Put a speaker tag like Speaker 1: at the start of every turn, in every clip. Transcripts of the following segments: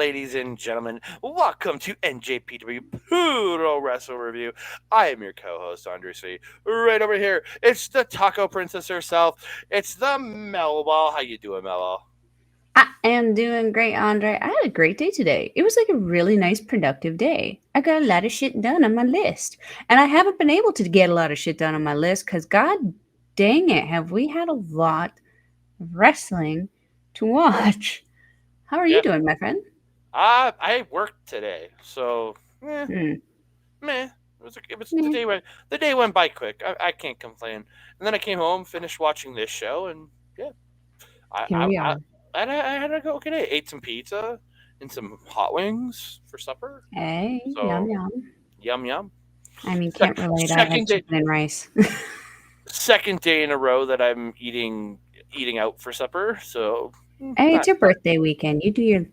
Speaker 1: ladies and gentlemen. Welcome to NJPW Puroresu Review. I am your co-host, Andre C. Right over here, it's the Taco Princess herself. It's the Melball. How you doing, Melball?
Speaker 2: I am doing great, Andre. I had a great day today. It was like a really nice, productive day. I got a lot of shit done on my list. And I haven't been able to get a lot of shit done on my list because, god dang it, have we had a lot of wrestling to watch. How are you
Speaker 1: Yeah.
Speaker 2: doing, my friend?
Speaker 1: I worked today, so
Speaker 2: Hmm.
Speaker 1: meh. It was
Speaker 2: Meh.
Speaker 1: the day went by quick. I can't complain. And then I came home, finished watching this show, and yeah, I
Speaker 2: Here
Speaker 1: I
Speaker 2: we
Speaker 1: I,
Speaker 2: are.
Speaker 1: I had a good day. Ate some pizza and some hot wings for supper.
Speaker 2: Hey, yum,
Speaker 1: So
Speaker 2: yum.
Speaker 1: yum yum.
Speaker 2: I mean, can't
Speaker 1: Sec-
Speaker 2: relate. I had
Speaker 1: second day
Speaker 2: chicken and rice.
Speaker 1: second day in a row that I'm eating out for supper. So
Speaker 2: Hey, it's
Speaker 1: not
Speaker 2: your birthday weekend. You do your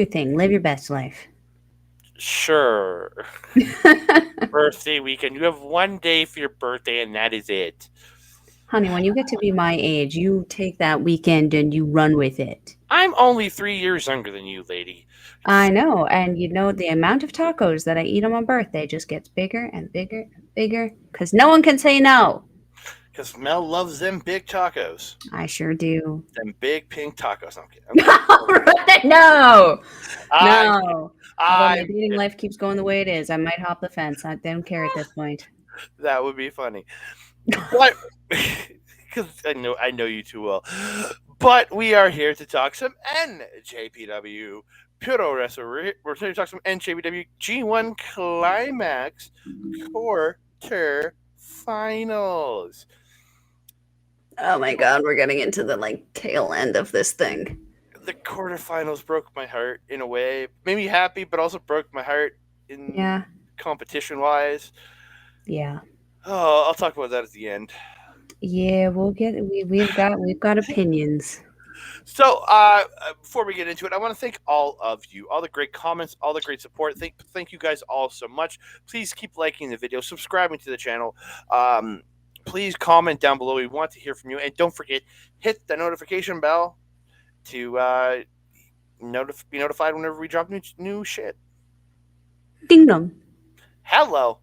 Speaker 2: thing. Live your best life.
Speaker 1: sure. Birthday weekend. You have one day for your birthday, and that is it.
Speaker 2: Honey, when you get to be my age, you take that weekend and you run with it.
Speaker 1: I'm only 3 years younger than you, lady.
Speaker 2: I know, and you know the amount of tacos that I eat on my birthday just gets bigger and bigger and bigger because no one can say no.
Speaker 1: Because Mel loves them big tacos.
Speaker 2: I sure do.
Speaker 1: Them big pink tacos. I'm kidding. I'm kidding.
Speaker 2: No,
Speaker 1: I'm kidding.
Speaker 2: no. Although my
Speaker 1: I'm
Speaker 2: dating
Speaker 1: kidding.
Speaker 2: life keeps going the way it is, I might hop the fence. I don't care at this point.
Speaker 1: That would be funny. But because I know you too well. But we are here to talk some NJPW Puroresu. We're here to talk some NJPW G1 Climax Quarterfinals.
Speaker 2: Oh my god, we're getting into the tail end of this thing.
Speaker 1: The quarterfinals broke my heart in a way. Made me happy, but also broke my heart in
Speaker 2: Yeah,
Speaker 1: competition wise.
Speaker 2: yeah.
Speaker 1: Oh, I'll talk about that at the end.
Speaker 2: Yeah, we've got opinions.
Speaker 1: So, before we get into it, I want to thank all of you, all the great comments, all the great support. Thank you guys all so much. Please keep liking the video, subscribing to the channel. Please comment down below. We want to hear from you, and don't forget, hit the notification bell to be notified whenever we drop new shit.
Speaker 2: Ding dong.
Speaker 1: Hello.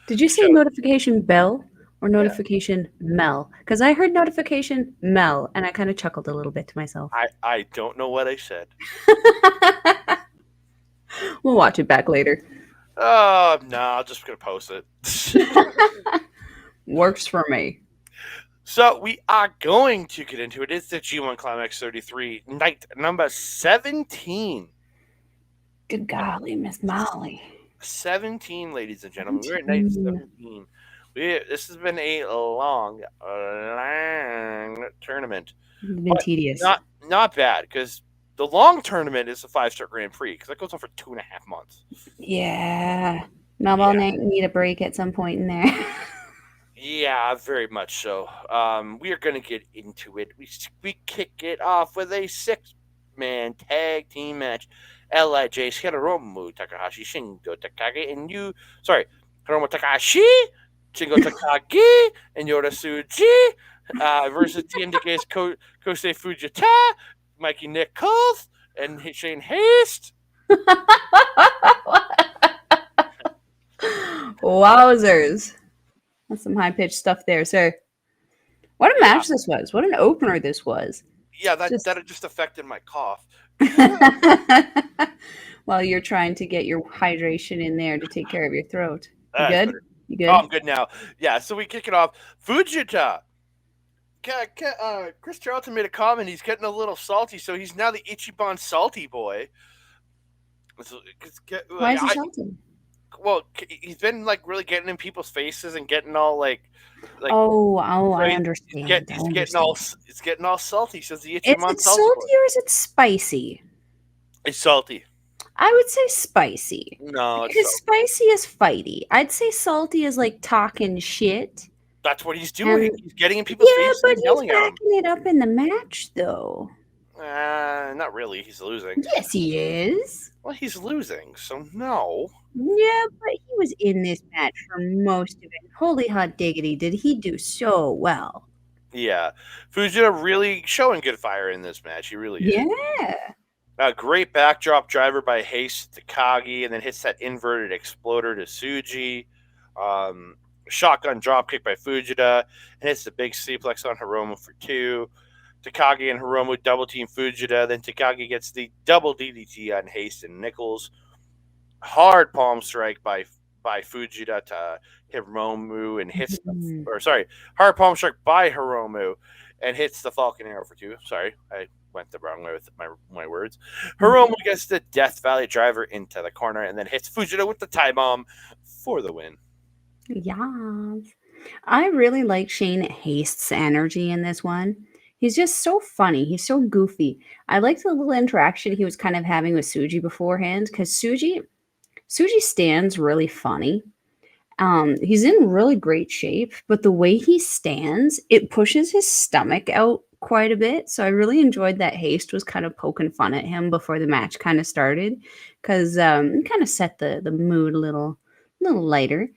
Speaker 2: Did you say
Speaker 1: Show.
Speaker 2: notification bell or
Speaker 1: Yeah.
Speaker 2: notification Mel? Because I heard notification Mel and I kind of chuckled a little bit to myself.
Speaker 1: I don't know what I said.
Speaker 2: We'll watch it back later.
Speaker 1: Oh, no, I'm just going to post it.
Speaker 2: Works for me.
Speaker 1: So we are going to get into it. It's the G1 Climax 33, night number 17.
Speaker 2: Good golly, Miss Molly.
Speaker 1: 17, ladies and gentlemen. We're at night 17. This has been a long tournament.
Speaker 2: It's been tedious.
Speaker 1: Not bad, because the long tournament is the 5-star Grand Prix, because that goes on for 2.5 months.
Speaker 2: Yeah. Melball need a break at some point in there.
Speaker 1: Yeah, very much so. We are going to get into it. We kick it off with a 6-man tag team match. LIJ, Hiromu Takahashi, Shingo Takagi, and Hiromu Takahashi, Shingo Takagi, and Yota Tsuji versus TMDK's Kosei Fujita, Mikey Nichols, and Shane Haste.
Speaker 2: Wowzers. That's some high-pitched stuff there, sir. What a match this was. What an opener this was.
Speaker 1: Yeah, that just affected my cough.
Speaker 2: While you're trying to get your hydration in there to take care of your throat. You good?
Speaker 1: Better.
Speaker 2: You good?
Speaker 1: Oh, I'm good now. Yeah, so we kick it off. Fujita. Chris Charlton made a comment. He's getting a little salty, so he's now the Ichiban salty boy.
Speaker 2: Why is he salty?
Speaker 1: Well, he's been really getting in people's faces and getting all
Speaker 2: Oh, I understand.
Speaker 1: It's getting all salty. Says the Ichiban
Speaker 2: Is it
Speaker 1: salty
Speaker 2: salty or is it spicy?
Speaker 1: It's salty.
Speaker 2: I would say spicy.
Speaker 1: No,
Speaker 2: because spicy is fighty. I'd say salty is like talking shit.
Speaker 1: That's what he's doing. He's getting in people's faces and yelling at them.
Speaker 2: Yeah, but he's backing it up in the match, though.
Speaker 1: Not really. He's losing.
Speaker 2: Yes, he is.
Speaker 1: Well, he's losing, so no.
Speaker 2: Yeah, but he was in this match for most of it. Holy hot diggity, did he do so well.
Speaker 1: Yeah. Fujita really showing good fire in this match. He really is.
Speaker 2: Yeah.
Speaker 1: A great backdrop driver by Haste to Kagi, and then hits that inverted exploder to Tsuji. Shotgun drop kick by Fujita, and hits the big suplex on Hiromu for 2. Takagi and Hiromu double team Fujita. Then Takagi gets the double DDT on Haste and Nichols. Hard palm strike by Fujita to Hiromu and hits
Speaker 2: Mhm.
Speaker 1: hard palm strike by Hiromu and hits the Falcon Arrow for 2. Sorry, I went the wrong way with my words. Hiromu gets the Death Valley driver into the corner and then hits Fujita with the tie bomb for the win.
Speaker 2: Yes. I really like Shane Haste's energy in this one. He's just so funny. He's so goofy. I like the little interaction he was kind of having with Suji beforehand because Suji stands really funny. He's in really great shape, but the way he stands, it pushes his stomach out quite a bit. So I really enjoyed that Haste was kind of poking fun at him before the match kind of started, because it kind of set the mood a little lighter.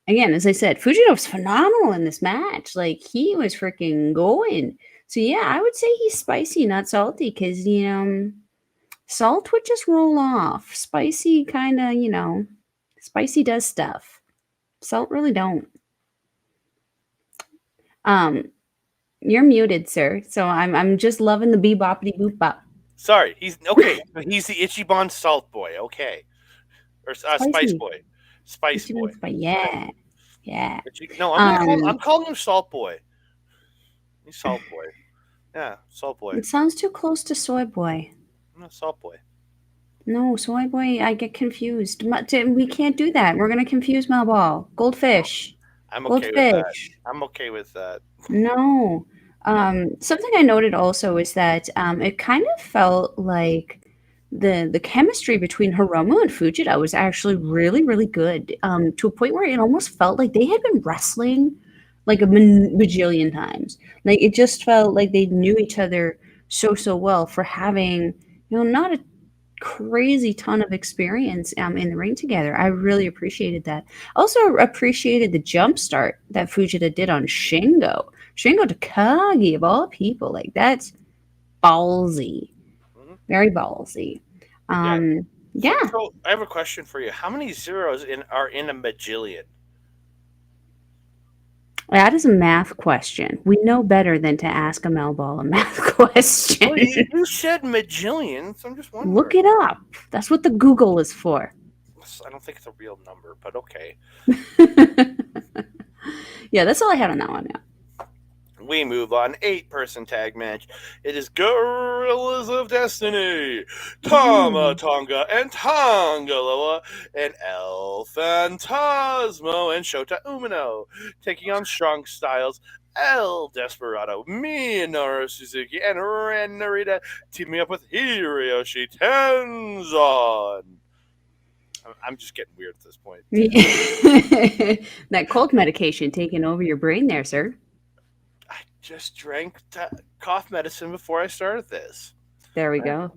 Speaker 2: Again, as I said, Fujita was phenomenal in this match. Like he was freaking going. So yeah, I would say he's spicy, not salty, because salt would just roll off. Spicy kind of, spicy does stuff. Salt really don't. Um, you're muted, sir. So I'm just loving the beboppity boop bop.
Speaker 1: Sorry, he's okay. He's the Ichiban Salt Boy, okay, or Spice
Speaker 2: Spicy.
Speaker 1: Boy, Spice Boy.
Speaker 2: Yeah. Yeah.
Speaker 1: No,
Speaker 2: Um,
Speaker 1: I'm calling him Salt Boy. He's Salt Boy. Yeah, Salt Boy.
Speaker 2: it sounds too close to soy boy.
Speaker 1: No, Salt Boy.
Speaker 2: No, soy boy, I get confused. We can't do that. We're gonna confuse Melball. Goldfish.
Speaker 1: I'm okay with that.
Speaker 2: Goldfish.
Speaker 1: I'm okay with that.
Speaker 2: No. Something I noted also is that it kind of felt like the chemistry between Hiromu and Fujita was actually really, really good. To a point where it almost felt like they had been wrestling like a bajillion times. Like it just felt like they knew each other so well for having, not a crazy ton of experience in the ring together. I really appreciated that. Also appreciated the jump start that Fujita did on Shingo. Shingo Takagi of all people. Like that's ballsy.
Speaker 1: Mhm.
Speaker 2: Very ballsy.
Speaker 1: Yeah.
Speaker 2: Yeah.
Speaker 1: So I have a question for you. How many zeros are in a bajillion?
Speaker 2: That is a math question. We know better than to ask a Melball a math question.
Speaker 1: Well, you said majillion, so I'm just
Speaker 2: Look
Speaker 1: wondering.
Speaker 2: it up. That's what the Google is for.
Speaker 1: I don't think it's a real number, but okay.
Speaker 2: Yeah, that's all I had on that one now.
Speaker 1: We move on. 8-person tag match. It is Gorillas of Destiny, Tama Tonga and Tangaloa, and El Phantasmo and Shota Umino taking on Strong Styles, El Desperado, Minoru Suzuki, and Ren Narita teaming up with Hiroshi Tenzan. I'm just getting weird at this point.
Speaker 2: That cold medication taking over your brain there, sir.
Speaker 1: I just drank cough medicine before I started this.
Speaker 2: There we go.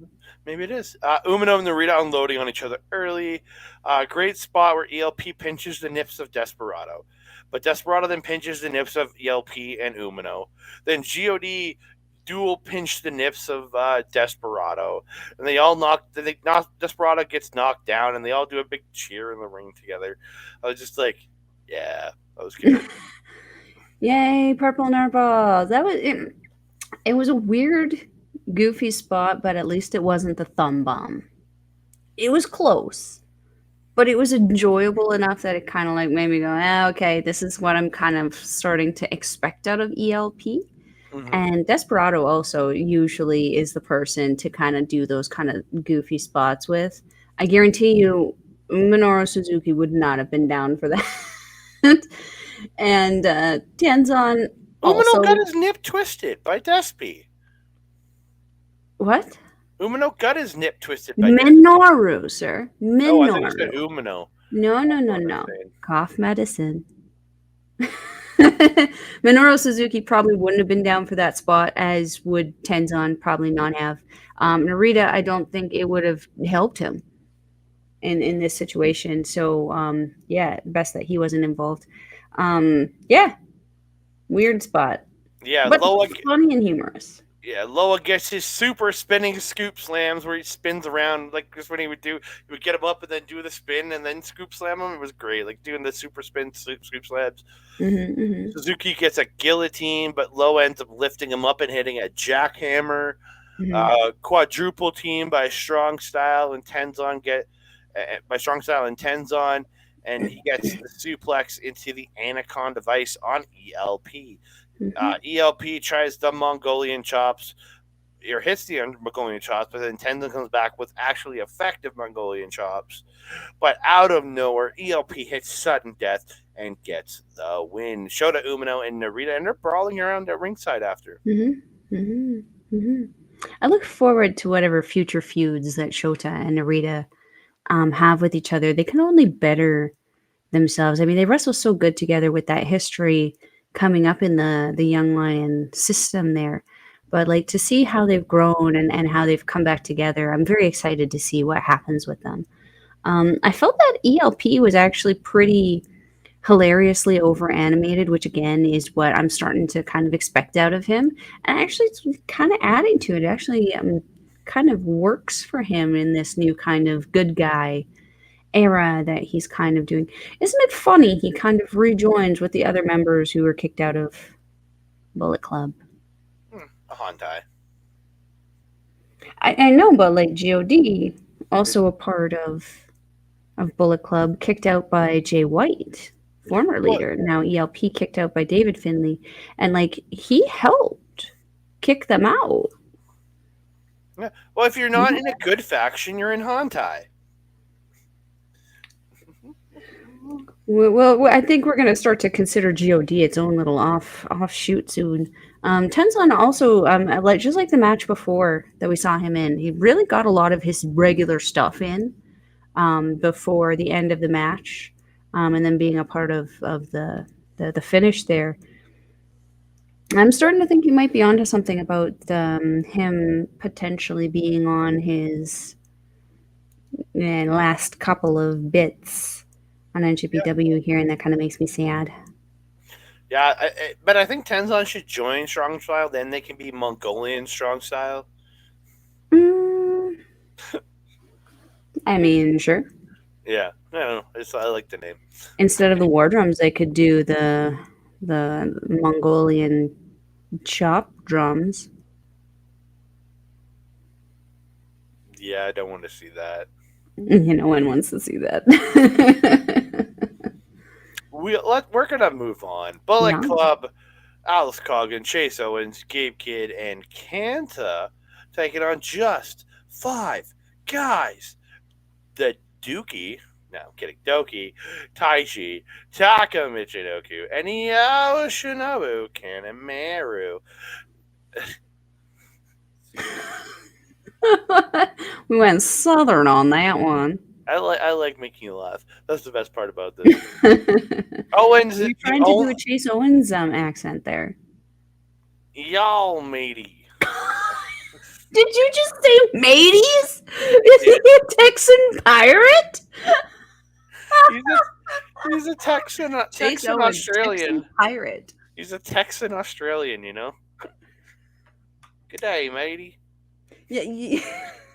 Speaker 1: Maybe it is. Umino and Narita unloading on each other early. Great spot where ELP pinches the nips of Desperado. But Desperado then pinches the nips of ELP and Umino. Then GOD dual pinch the nips of Desperado. And they all Desperado gets knocked down and they all do a big cheer in the ring together. I was just like, yeah, that was good.
Speaker 2: Yay, purple nurple. That was it. It was a weird, goofy spot, but at least it wasn't the thumb bomb. It was close, but it was enjoyable enough that it kind of like made me go, okay, this is what I'm kind of starting to expect out of ELP.
Speaker 1: Mm-hmm.
Speaker 2: And Desperado also usually is the person to kind of do those kind of goofy spots with. I guarantee you, Minoru Suzuki would not have been down for that. And Tenzan also.
Speaker 1: Umino got his nip twisted by Despy.
Speaker 2: What?
Speaker 1: Umino got his nip twisted by
Speaker 2: Minoru, sir. Minoru.
Speaker 1: Oh, I think you said Umino.
Speaker 2: No. Cough medicine. Minoru Suzuki probably wouldn't have been down for that spot, as would Tenzan probably not have. Narita, I don't think it would have helped him in this situation. So, yeah, best that he wasn't involved. Yeah, weird spot.
Speaker 1: Yeah,
Speaker 2: but
Speaker 1: Loa.
Speaker 2: funny and humorous.
Speaker 1: Yeah, Loa gets his super spinning scoop slams where he spins around like just when he would get him up and then do the spin and then scoop slam him. It was great, like doing the super spin scoop slams. Suzuki gets a guillotine, but Loa ends up lifting him up and hitting a jackhammer. Quadruple team by Strong Style and Tenzon and he gets the suplex into the Anaconda Vice on ELP. ELP tries the Mongolian chops, or hits the Mongolian chops, but then Tenzon comes back with actually effective Mongolian chops. But out of nowhere, ELP hits sudden death and gets the win. Shota Umino and Narita, and they're brawling around at ringside after.
Speaker 2: I look forward to whatever future feuds that Shota and Narita have with each other. They can only better themselves. I mean, they wrestle so good together with that history coming up in the Young Lion system there. But like to see how they've grown and how they've come back together, I'm very excited to see what happens with them. I felt that ELP was actually pretty hilariously over animated, which again is what I'm starting to kind of expect out of him. And actually, it's kind of adding to it. Actually, kind of works for him in this new kind of good guy era that he's kind of doing. Isn't it funny? He kind of rejoins with the other members who were kicked out of Bullet Club.
Speaker 1: A Hontai.
Speaker 2: I know, but like God, also a part of Bullet Club, kicked out by Jay White, former leader. Now ELP kicked out by David Finlay, and like he helped kick them out.
Speaker 1: Yeah. Well, if you're not in a good faction, you're in Hontai.
Speaker 2: Well, I think we're going to start to consider God its own little offshoot soon. Tenzon also, like just like the match before that we saw him in, he really got a lot of his regular stuff in before the end of the match, and then being a part of the finish there. I'm starting to think you might be onto something about him potentially being on his last couple of bits on NJPW here, and that kind of makes me sad.
Speaker 1: Yeah, but I think Tenzon should join Strong Style. Then they can be Mongolian Strong Style.
Speaker 2: I mean, sure.
Speaker 1: Yeah, I don't know. I like the name.
Speaker 2: Instead of the war drums, they could do the Mongolian chop drums.
Speaker 1: Yeah, I don't want to see that.
Speaker 2: No one wants to see that.
Speaker 1: We're gonna move on. Bullet Club, Alice Coggin, Chase Owens, Gabe Kidd, and Kanta taking on just 5 guys. The Dookie, no, I'm kidding, Doki, Taichi, Taka Michinoku, and Yoshinobu Kanemaru.
Speaker 2: We went southern on that one.
Speaker 1: I like making you laugh. That's the best part about this. Owens,
Speaker 2: you're trying to do a Chase Owens accent there.
Speaker 1: Y'all matey.
Speaker 2: Did you just say mateys? Is he a Texan pirate?
Speaker 1: He's a Texan Australian.
Speaker 2: Texan pirate.
Speaker 1: He's a Texan Australian, you know. Good day, matey.
Speaker 2: Yeah.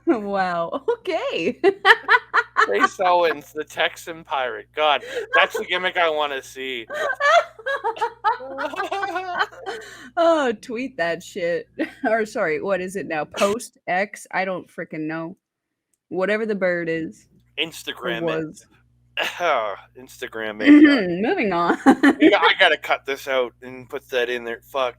Speaker 2: Wow. Okay.
Speaker 1: Chase Owens, the Texan pirate. God, that's the gimmick I want to see.
Speaker 2: Oh, tweet that shit. Or sorry, what is it now? Post X? I don't freaking know. Whatever the bird is.
Speaker 1: Instagram
Speaker 2: was.
Speaker 1: Instagram it.
Speaker 2: Moving on.
Speaker 1: I gotta cut this out and put that in there. Fuck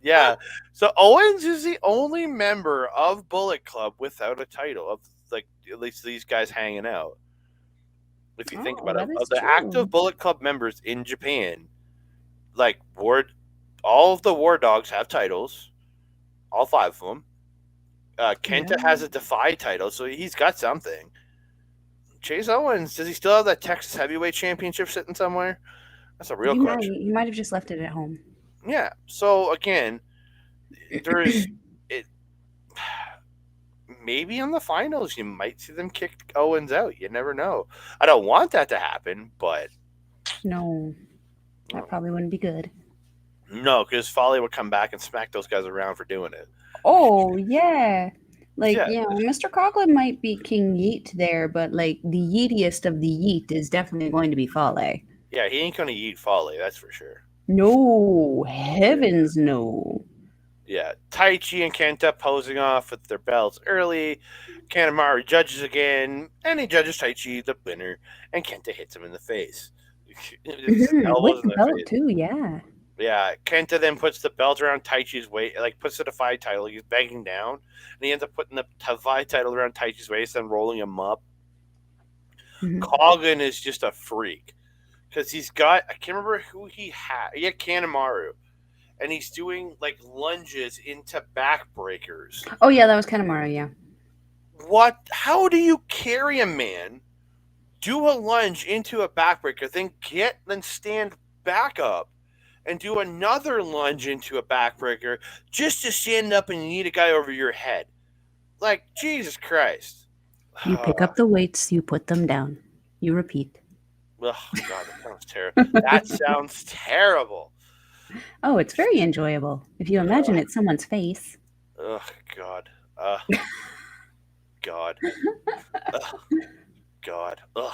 Speaker 1: yeah. So Owens is the only member of Bullet Club without a title, of like at least these guys hanging out. If you think about it, of the active Bullet Club members in Japan, like all of the War Dogs have titles, all 5 of them. Kenta has a Defy title, so he's got something. Chase Owens, does he still have that Texas Heavyweight Championship sitting somewhere? That's a real question.
Speaker 2: He might have just left it at home.
Speaker 1: Yeah. So again, there's it. Maybe in the finals, you might see them kick Owens out. You never know. I don't want that to happen, but
Speaker 2: no. That probably wouldn't be good.
Speaker 1: No, because Foley would come back and smack those guys around for doing it.
Speaker 2: Oh, yeah. Like,
Speaker 1: Yeah,
Speaker 2: Mr. Coughlin might be King Yeet there, but like the yeetiest of the yeet is definitely going to be Fale.
Speaker 1: yeah, he ain't gonna eat Foley, that's for sure.
Speaker 2: No, heavens no.
Speaker 1: Yeah, Taichi and Kenta posing off with their belts early. Kanemaru judges again, and he judges Taichi the winner, and Kenta hits him in the face. His elbows
Speaker 2: With
Speaker 1: in
Speaker 2: the
Speaker 1: the
Speaker 2: belt
Speaker 1: face.
Speaker 2: too, yeah.
Speaker 1: Yeah, Kenta then puts the belt around Taichi's waist, like puts the Defy title. He's banging down, and he ends up putting the Defy title around Taichi's waist and rolling him up. Coughlin is just a freak because he's got, I can't remember who he had. He had Kanemaru, and he's doing like lunges into backbreakers.
Speaker 2: Oh yeah, that was Kanemaru, yeah.
Speaker 1: What? How do you carry a man, do a lunge into a backbreaker, then stand back up and do another lunge into a backbreaker just to stand up and need a guy over your head? Like, Jesus Christ.
Speaker 2: You pick up the weights, you put them down. You repeat.
Speaker 1: Oh, God, that sounds terrible. That sounds terrible.
Speaker 2: Oh, it's very enjoyable. If you imagine it's someone's face.
Speaker 1: Oh, God. God. God. Ugh.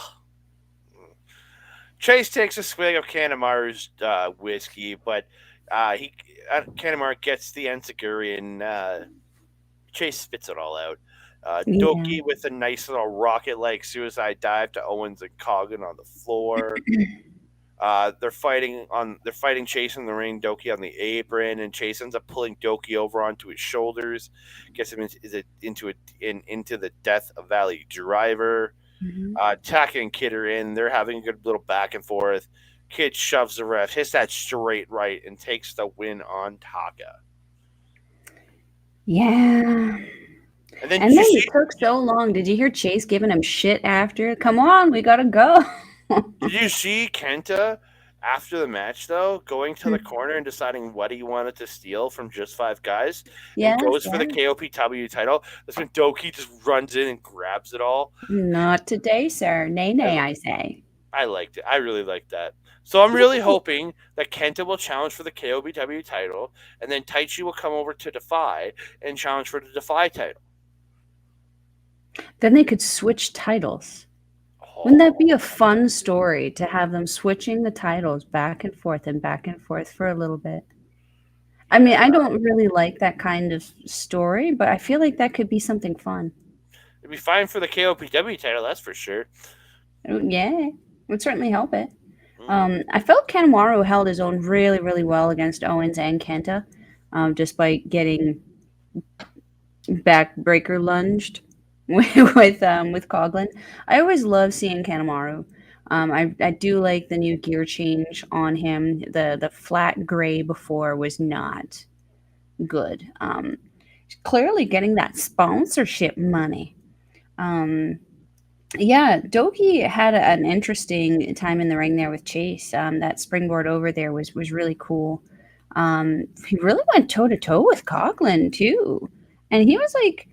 Speaker 1: Chase takes a swig of Kanemaru's whiskey, but Kanemaru gets the enziguri and Chase spits it all out. Doki with a nice little rocket-like suicide dive to Owens and Coughlin on the floor. They're fighting Chase in the ring, Doki on the apron, and Chase ends up pulling Doki over onto his shoulders, gets him into the Death Valley Driver. Taka and Kid are in. They're having a good little back and forth. Kid shoves the ref, hits that straight right, and takes the win on Taka.
Speaker 2: Yeah.
Speaker 1: And then
Speaker 2: it took so long. Did you hear Chase giving him shit after? Come on, we gotta go.
Speaker 1: Did you see Kenta after the match, though, going to the corner and deciding what he wanted to steal from Just Five Guys?
Speaker 2: Yeah.
Speaker 1: And goes for the KOPW title. That's when Doki just runs in and grabs it all.
Speaker 2: Not today, sir. Nay, nay, I say.
Speaker 1: I liked it. I really liked that. So I'm really hoping that Kenta will challenge for the KOPW title, and then Taichi will come over to Defy and challenge for the Defy title.
Speaker 2: Then they could switch titles. Wouldn't that be a fun story to have them switching the titles back and forth for a little bit? I mean, I don't really like that kind of story, but I feel like that could be something fun.
Speaker 1: It'd be fine for the KOPW title, that's for sure.
Speaker 2: Yeah, it would certainly help it. I felt Kanemaru held his own really, really well against Owens and Kenta, despite getting backbreaker lunged with Coughlin. I always love seeing Kanemaru. I do like the new gear change on him. The flat gray before was not good. Clearly getting that sponsorship money. Yeah, Doki had an interesting time in the ring there with Chase. That springboard over there was really cool. He really went toe to toe with Coughlin too, and he was like,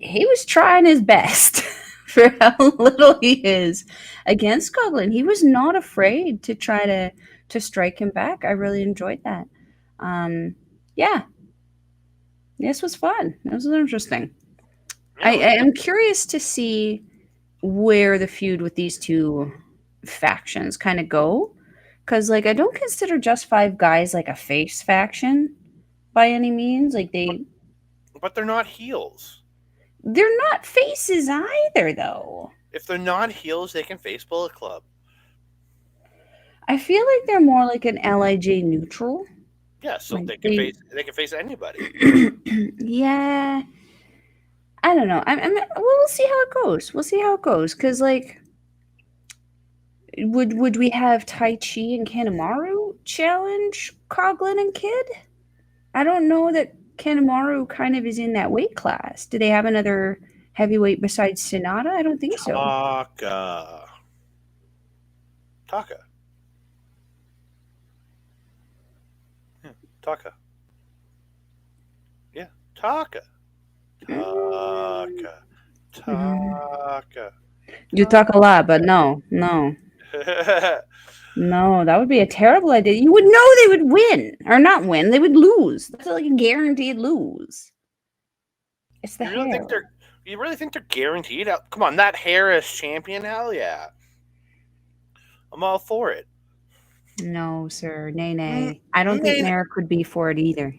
Speaker 2: he was trying his best for how little he is against Coughlin. He was not afraid to try to strike him back. I really enjoyed that. Yeah, this was fun. This was interesting. I am curious to see where the feud with these two factions kind of go, because like I don't consider Just Five Guys like a face faction by any means. Like
Speaker 1: but they're not heels.
Speaker 2: They're not faces either, though.
Speaker 1: If they're not heels, they can face Bullet Club.
Speaker 2: I feel like they're more like an LIJ neutral.
Speaker 1: Yeah, so like they can face anybody.
Speaker 2: Yeah. I don't know. We'll see how it goes. We'll see how it goes. Because, like, would we have Taichi and Kanemaru challenge Coughlin and Kid? I don't know that Kanemaru kind of is in that weight class. Do they have another heavyweight besides Sonata? I don't think so.
Speaker 1: Taka. Taka. Yeah, Taka.
Speaker 2: You talk a lot, but no. No, that would be a terrible idea. You would know they would win. Or not win, they would lose. That's like a guaranteed lose. It's the
Speaker 1: You really think
Speaker 2: hair.
Speaker 1: they're guaranteed? Come on, that hair as champion? Hell yeah. I'm all for it.
Speaker 2: No, sir. Nay,
Speaker 1: M-
Speaker 2: nay. I don't think
Speaker 1: Main
Speaker 2: Merrick would be for it either.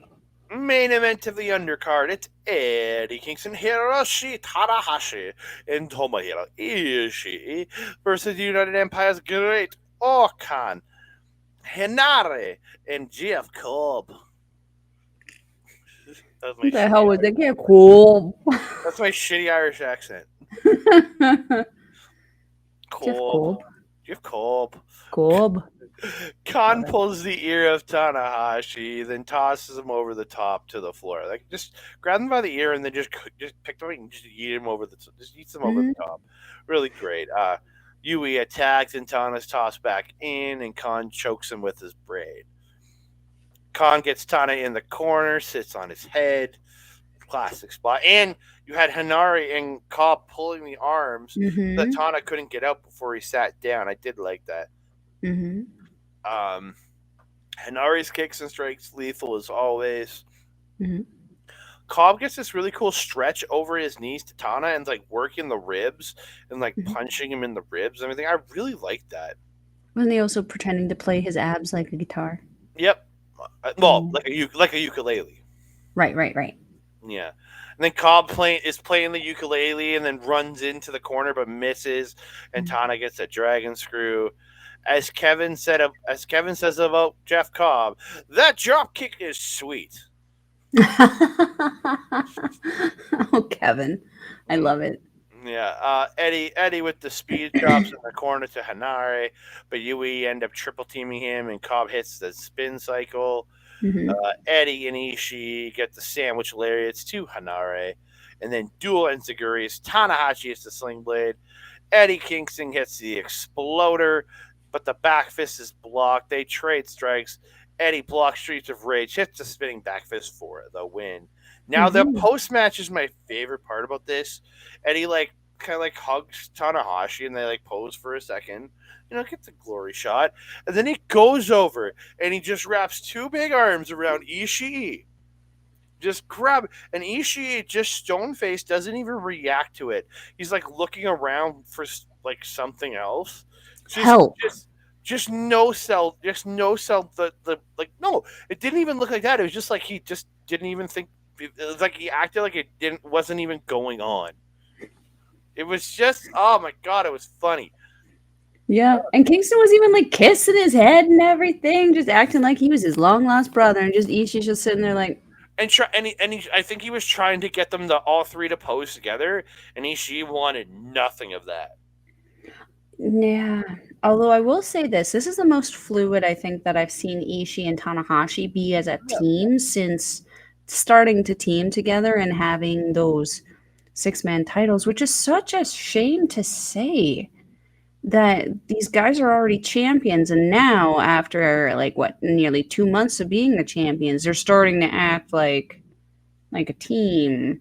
Speaker 1: Main event of the undercard, it's Eddie Kingston, Hiroshi Tanahashi, and Tomohiro Ishii versus United Empire's Great Okan, Henare, and Jeff Cobb. That's my
Speaker 2: What the hell was that? Yeah, cool.
Speaker 1: That's my shitty Irish accent.
Speaker 2: Jeff
Speaker 1: Cobb.
Speaker 2: Cobb.
Speaker 1: Jeff Cobb.
Speaker 2: Cobb.
Speaker 1: Khan pulls the ear of Tanahashi, then tosses him over the top to the floor. Like just grab him by the ear and then just pick him up and just eat him over just eats him over the top. Really great. Yui attacks and Tana's tossed back in, and Khan chokes him with his braid. Khan gets Tana in the corner, sits on his head. Classic spot. And you had Hanari and Cobb pulling the arms that Tana couldn't get out before he sat down. I did like that. Hanari's kicks and strikes lethal as always. Cobb gets this really cool stretch over his knees to Tana and like working the ribs and like punching him in the ribs and everything. I really like that.
Speaker 2: Wasn't he also pretending to play his abs like a guitar?
Speaker 1: Yep. Well, like a ukulele.
Speaker 2: Right.
Speaker 1: Yeah. And then Cobb is playing the ukulele and then runs into the corner but misses, and Tana gets a dragon screw. As Kevin says about Jeff Cobb, that drop kick is sweet.
Speaker 2: Oh, Kevin. I love it.
Speaker 1: Yeah. Eddie with the speed drops in the corner to Hanare, but Yui end up triple teaming him, and Cobb hits the spin cycle. Eddie and Ishii get the sandwich lariats to Hanare, and then dual enziguris. Tanahashi hits the sling blade. Eddie Kingston hits the exploder, but the back fist is blocked. They trade strikes. Eddie blocks Streets of Rage, hits the spinning back fist for the win. Now the post match is my favorite part about this. Eddie kind of hugs Tanahashi and they pose for a second. Get the glory shot. And then he goes over and he just wraps two big arms around Ishii. Just grab and Ishii just stone faced, doesn't even react to it. He's looking around for something else.
Speaker 2: Help.
Speaker 1: Just no sell the no, it didn't even look like that. It was just he just didn't even think. It was he acted like it wasn't even going on. It was just, oh my god, it was funny.
Speaker 2: Yeah, and Kingston was even kissing his head and everything, just acting like he was his long lost brother, and just Ishii's just sitting there
Speaker 1: I think he was trying to get them all three to pose together, and Ishii wanted nothing of that.
Speaker 2: Yeah, although I will say this is the most fluid I think that I've seen Ishii and Tanahashi be as a team since starting to team together and having those 6-man titles, which is such a shame to say that these guys are already champions, and now after nearly 2 months of being the champions, they're starting to act like a team.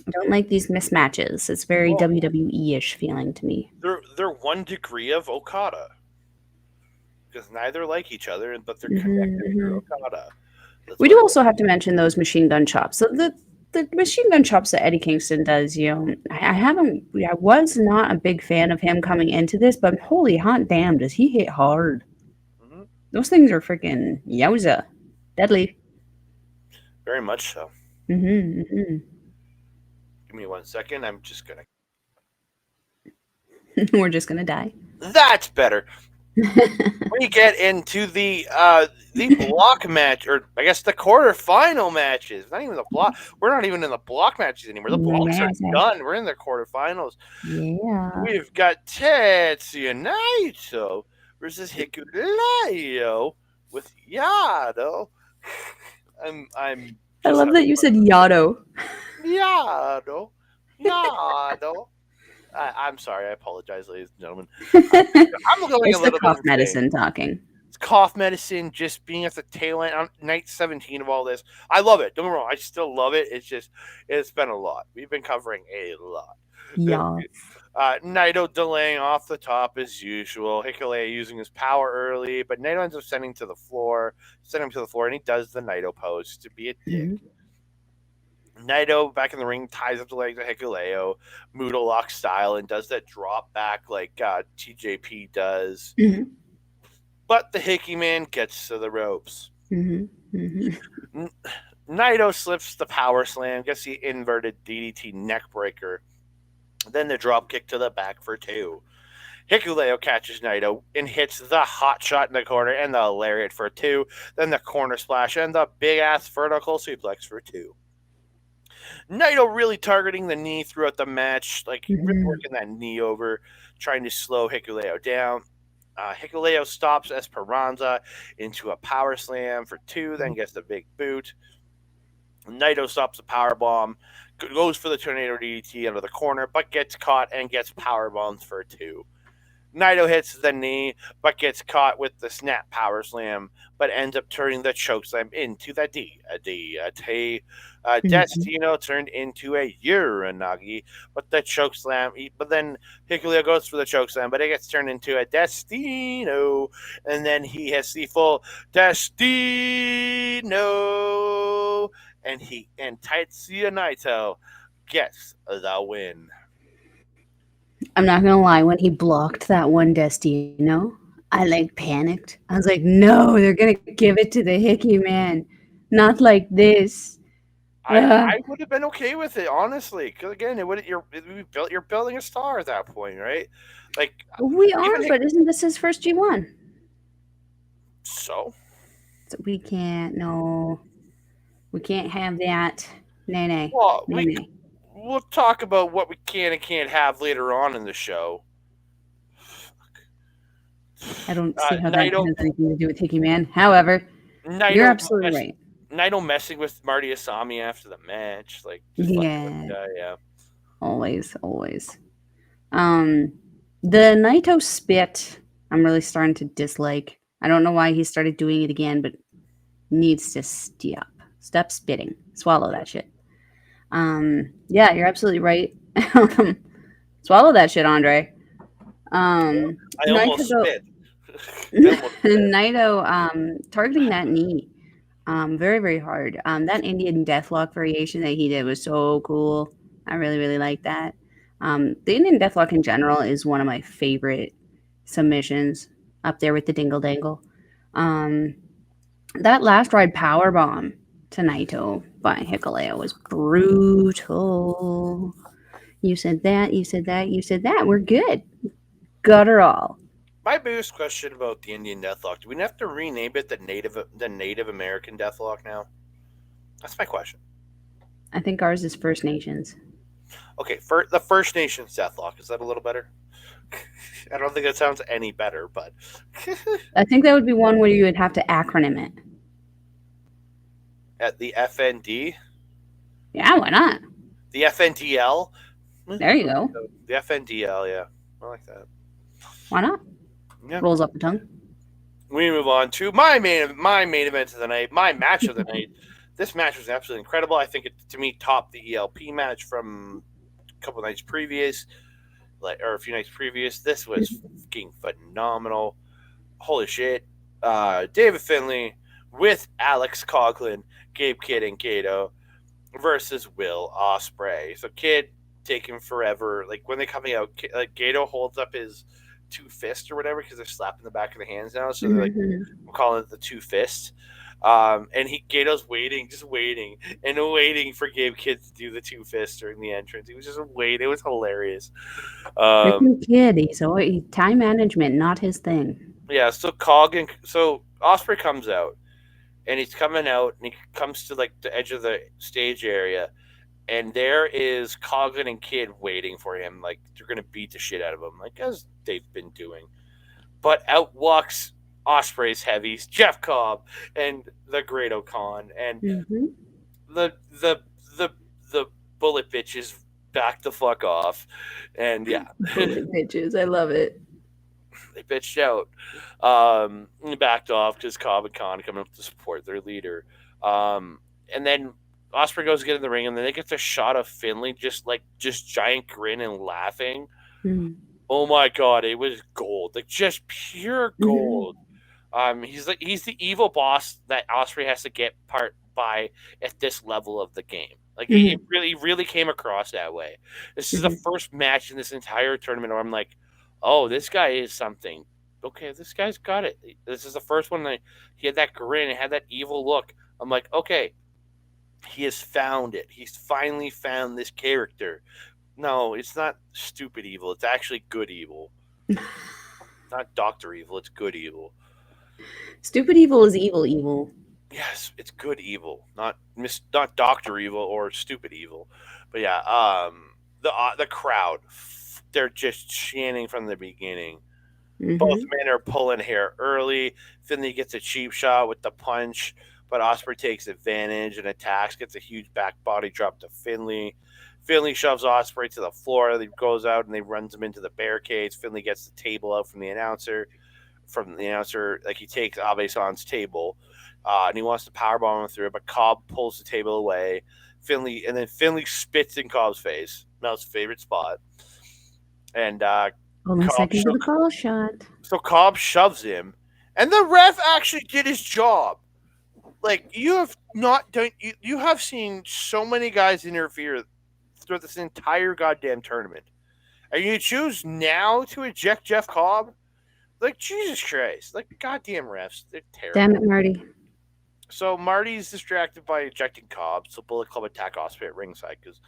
Speaker 2: I don't like these mismatches. It's very WWE-ish feeling to me.
Speaker 1: They're one degree of Okada because neither like each other, but they're connected through Okada.
Speaker 2: We do also have to mention those machine gun chops. The machine gun chops that Eddie Kingston does, I was not a big fan of him coming into this, but holy hot damn, does he hit hard. Those things are freaking yowza. Deadly.
Speaker 1: Very much so. Give me 1 second. I'm just gonna.
Speaker 2: We're just gonna die.
Speaker 1: That's better. We get into the block match, or I guess the quarterfinal matches. Not even the block. We're not even in the block matches anymore. The blocks are done. We're in the quarterfinals. Yeah. We've got Tetsuya Naito versus Hikulayo with Yado.
Speaker 2: I love that you said Yado.
Speaker 1: Yado. I'm sorry. I apologize, ladies and gentlemen. I'm going
Speaker 2: it's
Speaker 1: a little
Speaker 2: the cough medicine talking.
Speaker 1: It's cough medicine, just being at the tail end on night 17 of all this. I love it. Don't get me wrong. I still love it. It's been a lot. We've been covering a lot.
Speaker 2: Yeah.
Speaker 1: Naito delaying off the top as usual. Hikuleo using his power early, but Naito ends up sending him to the floor, and he does the Naito pose to be a dick.
Speaker 2: Hmm.
Speaker 1: Naito back in the ring ties up the legs of Hikuleo, Moodle Lock style, and does that drop back like TJP does.
Speaker 2: Hmm.
Speaker 1: But the Hickey Man gets to the ropes.
Speaker 2: Hmm. Hmm.
Speaker 1: Naito slips the power slam, gets the inverted DDT neckbreaker, then the drop kick to the back for 2. Hikuleo catches Naito and hits the hot shot in the corner and the lariat for 2, then the corner splash and the big ass vertical suplex for 2. Naito really targeting the knee throughout the match, like really
Speaker 2: Hmm.
Speaker 1: working that knee over, trying to slow Hikuleo down. Hikuleo stops Esperanza into a power slam for 2, then gets the big boot. Naito stops the power bomb, goes for the tornado DDT under the corner, but gets caught and gets power bombs for 2. Naito hits the knee, but gets caught with the snap power slam, but ends up turning the choke slam into the DDT.
Speaker 2: Hmm.
Speaker 1: Destino turned into a Uranagi, but then Hikuleo goes for the choke slam, but it gets turned into a Destino, and then he hits the full Destino, and Tetsuya Naito gets the win.
Speaker 2: I'm not gonna lie, when he blocked that one Destino, I like panicked. I was like, no, they're gonna give it to the Hickey Man. Not like this. Ugh.
Speaker 1: I would have been okay with it, honestly. Because again, you're building a star at that point, right? Like
Speaker 2: We are,
Speaker 1: even
Speaker 2: but isn't this his first G1?
Speaker 1: so.
Speaker 2: So we can't, no. We can't have that. Nay, nay.
Speaker 1: Well,
Speaker 2: Nay, nay.
Speaker 1: we'll talk about what we can and can't have later on in the show.
Speaker 2: I don't see how that
Speaker 1: Naito
Speaker 2: has anything to do with Hickey Man. However, you're
Speaker 1: Naito
Speaker 2: absolutely right.
Speaker 1: Naito messing with Marty Asami after the match, like just fucking with
Speaker 2: Yeah,
Speaker 1: the guy, yeah.
Speaker 2: always, always. Um, the Naito spit, I'm really starting to dislike. I don't know why he started doing it again, but needs to stop. Stop spitting. Swallow that shit. Yeah, you're absolutely right. Swallow that shit, Andre.
Speaker 1: I almost
Speaker 2: Naito,
Speaker 1: spit. I almost spit.
Speaker 2: Naito, targeting that knee, very, very hard. That Indian Deathlock variation that he did was so cool. I really, really like that. The Indian Deathlock in general is one of my favorite submissions, up there with the Dingle Dangle. Um, that last ride power bomb to Naito by Hikuleo was brutal. You said that, you said that, you said that. We're good. Got her all.
Speaker 1: My biggest question about the Indian Deathlock: do we have to rename it the Native American Deathlock now? That's my question.
Speaker 2: I think ours is First Nations.
Speaker 1: Okay, for the First Nations Deathlock, is that a little better? I don't think that sounds any better, but
Speaker 2: I think that would be one where you would have to acronym it.
Speaker 1: at the FND,
Speaker 2: Yeah, why not?
Speaker 1: the FNDL,
Speaker 2: There you go.
Speaker 1: the FNDL, yeah, I like that.
Speaker 2: Why not?
Speaker 1: Yeah,
Speaker 2: Rolls off the tongue.
Speaker 1: we move on to my main event of the night, my match of the night. This match was absolutely incredible. I think it to me topped the ELP match from a couple nights previous, or a few nights previous. This was fucking phenomenal. Holy shit. David Finlay with Alex Coughlin, Gabe Kidd, and Gato versus Will Ospreay. So Kidd taking forever. Like when they coming out, like Gato holds up his two fists or whatever because they're slapping the back of the hands now. So they're like,
Speaker 2: Mhm.
Speaker 1: we're calling it the two fists. And Gato's waiting, just waiting and waiting for Gabe Kidd to do the two fists during the entrance. He was just waiting. It was hilarious. Um,
Speaker 2: Freaking kid. Time management, not his thing.
Speaker 1: yeah. So Osprey comes out, and he's coming out, and he comes to like the edge of the stage area, and there is Coggin and Kid waiting for him. Like they're gonna beat the shit out of him, like as they've been doing. But out walks Osprey's heavies, Jeff Cobb, and the Great O'Con, and
Speaker 2: Mm-hmm.
Speaker 1: the the the the bullet bitches back the fuck off, and yeah,
Speaker 2: Bullet bitches. I love it.
Speaker 1: they bitched out, backed off because Cobb and Khan coming up to support their leader, and then Osprey goes to get in the ring, and then they get the shot of Finley just giant grin and laughing.
Speaker 2: Mm.
Speaker 1: Oh my god, it was gold, like just pure
Speaker 2: Mhm.
Speaker 1: gold. He's the evil boss that Osprey has to get part by at this level of the game. Like it
Speaker 2: Mhm.
Speaker 1: really came across that way. This is the
Speaker 2: Mhm.
Speaker 1: first match in this entire tournament where I'm like, oh, this guy is something. Okay, this guy's got it. This is the first one that he had that grin and had that evil look. I'm like, okay, he has found it. He's finally found this character. No, it's not stupid evil. It's actually good evil. Not Doctor Evil. It's good evil.
Speaker 2: Stupid evil is evil evil.
Speaker 1: Yes, it's good evil, not Doctor Evil or stupid evil. But yeah, the crowd, they're just chanting from the beginning. Both
Speaker 2: Mhm.
Speaker 1: men are pulling hair early. Finley gets a cheap shot with the punch, but Osprey takes advantage and attacks, gets a huge back body drop to Finley. Finley shoves Osprey to the floor. He goes out and they runs him into the barricades. Finley gets the table out from the announcer, like he takes Abe-san's table, and he wants to powerbomb him through it, but Cobb pulls the table away. Finley spits in Cobb's face, Mel's favorite spot, and
Speaker 2: Almost
Speaker 1: Cobb
Speaker 2: like into the call shot.
Speaker 1: so Cobb shoves him, and the ref actually did his job. Like you have not done, you have seen so many guys interfere throughout this entire goddamn tournament, and you choose now to eject Jeff Cobb. Like Jesus Christ! Like goddamn refs, they're
Speaker 2: Damn it,
Speaker 1: terrible.
Speaker 2: Marty.
Speaker 1: So Marty's distracted by ejecting Cobb. So Bullet Club attack Osprey at ringside because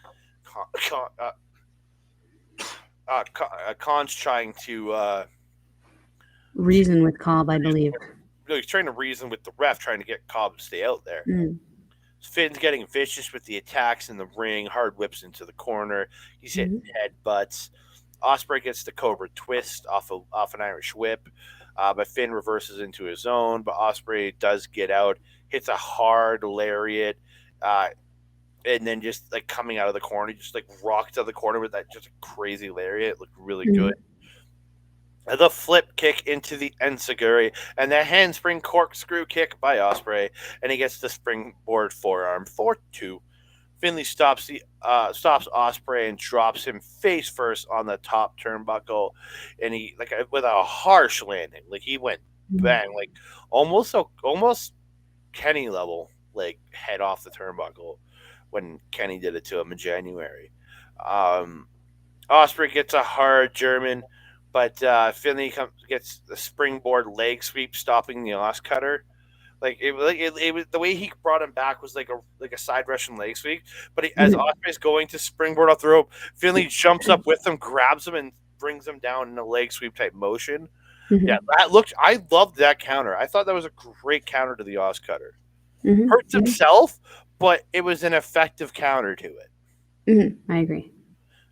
Speaker 1: Khan's trying to
Speaker 2: Reason with Cobb, I believe.
Speaker 1: he's trying to reason with the ref, trying to get Cobb to stay out there.
Speaker 2: Mm.
Speaker 1: Finn's getting vicious with the attacks in the ring. Hard whips into the corner. He's hitting headbutts. Osprey gets the Cobra twist off an Irish whip, but Finn reverses into his own. But Osprey does get out, hits a hard lariat, and then just like coming out of the corner, just like rocked out of the corner with that just crazy lariat. It looked really good. The flip kick into the enziguri, and the handspring corkscrew kick by Osprey, and he gets the springboard forearm for 2. Finley stops Osprey and drops him face first on the top turnbuckle, and he with a harsh landing. Like he went bang, like almost Kenny level, like head off the turnbuckle when Kenny did it to him in January. Osprey gets a hard German, but Finley gets the springboard leg sweep, stopping the Os cutter. Like it was the way he brought him back was like a side Russian leg sweep. But as Osprey's going to springboard off the rope, Finley jumps up with him, grabs him, and brings him down in a leg sweep type motion. Yeah, I loved that counter. I thought that was a great counter to the Os cutter. Hurts himself, but it was an effective counter to it.
Speaker 2: I agree.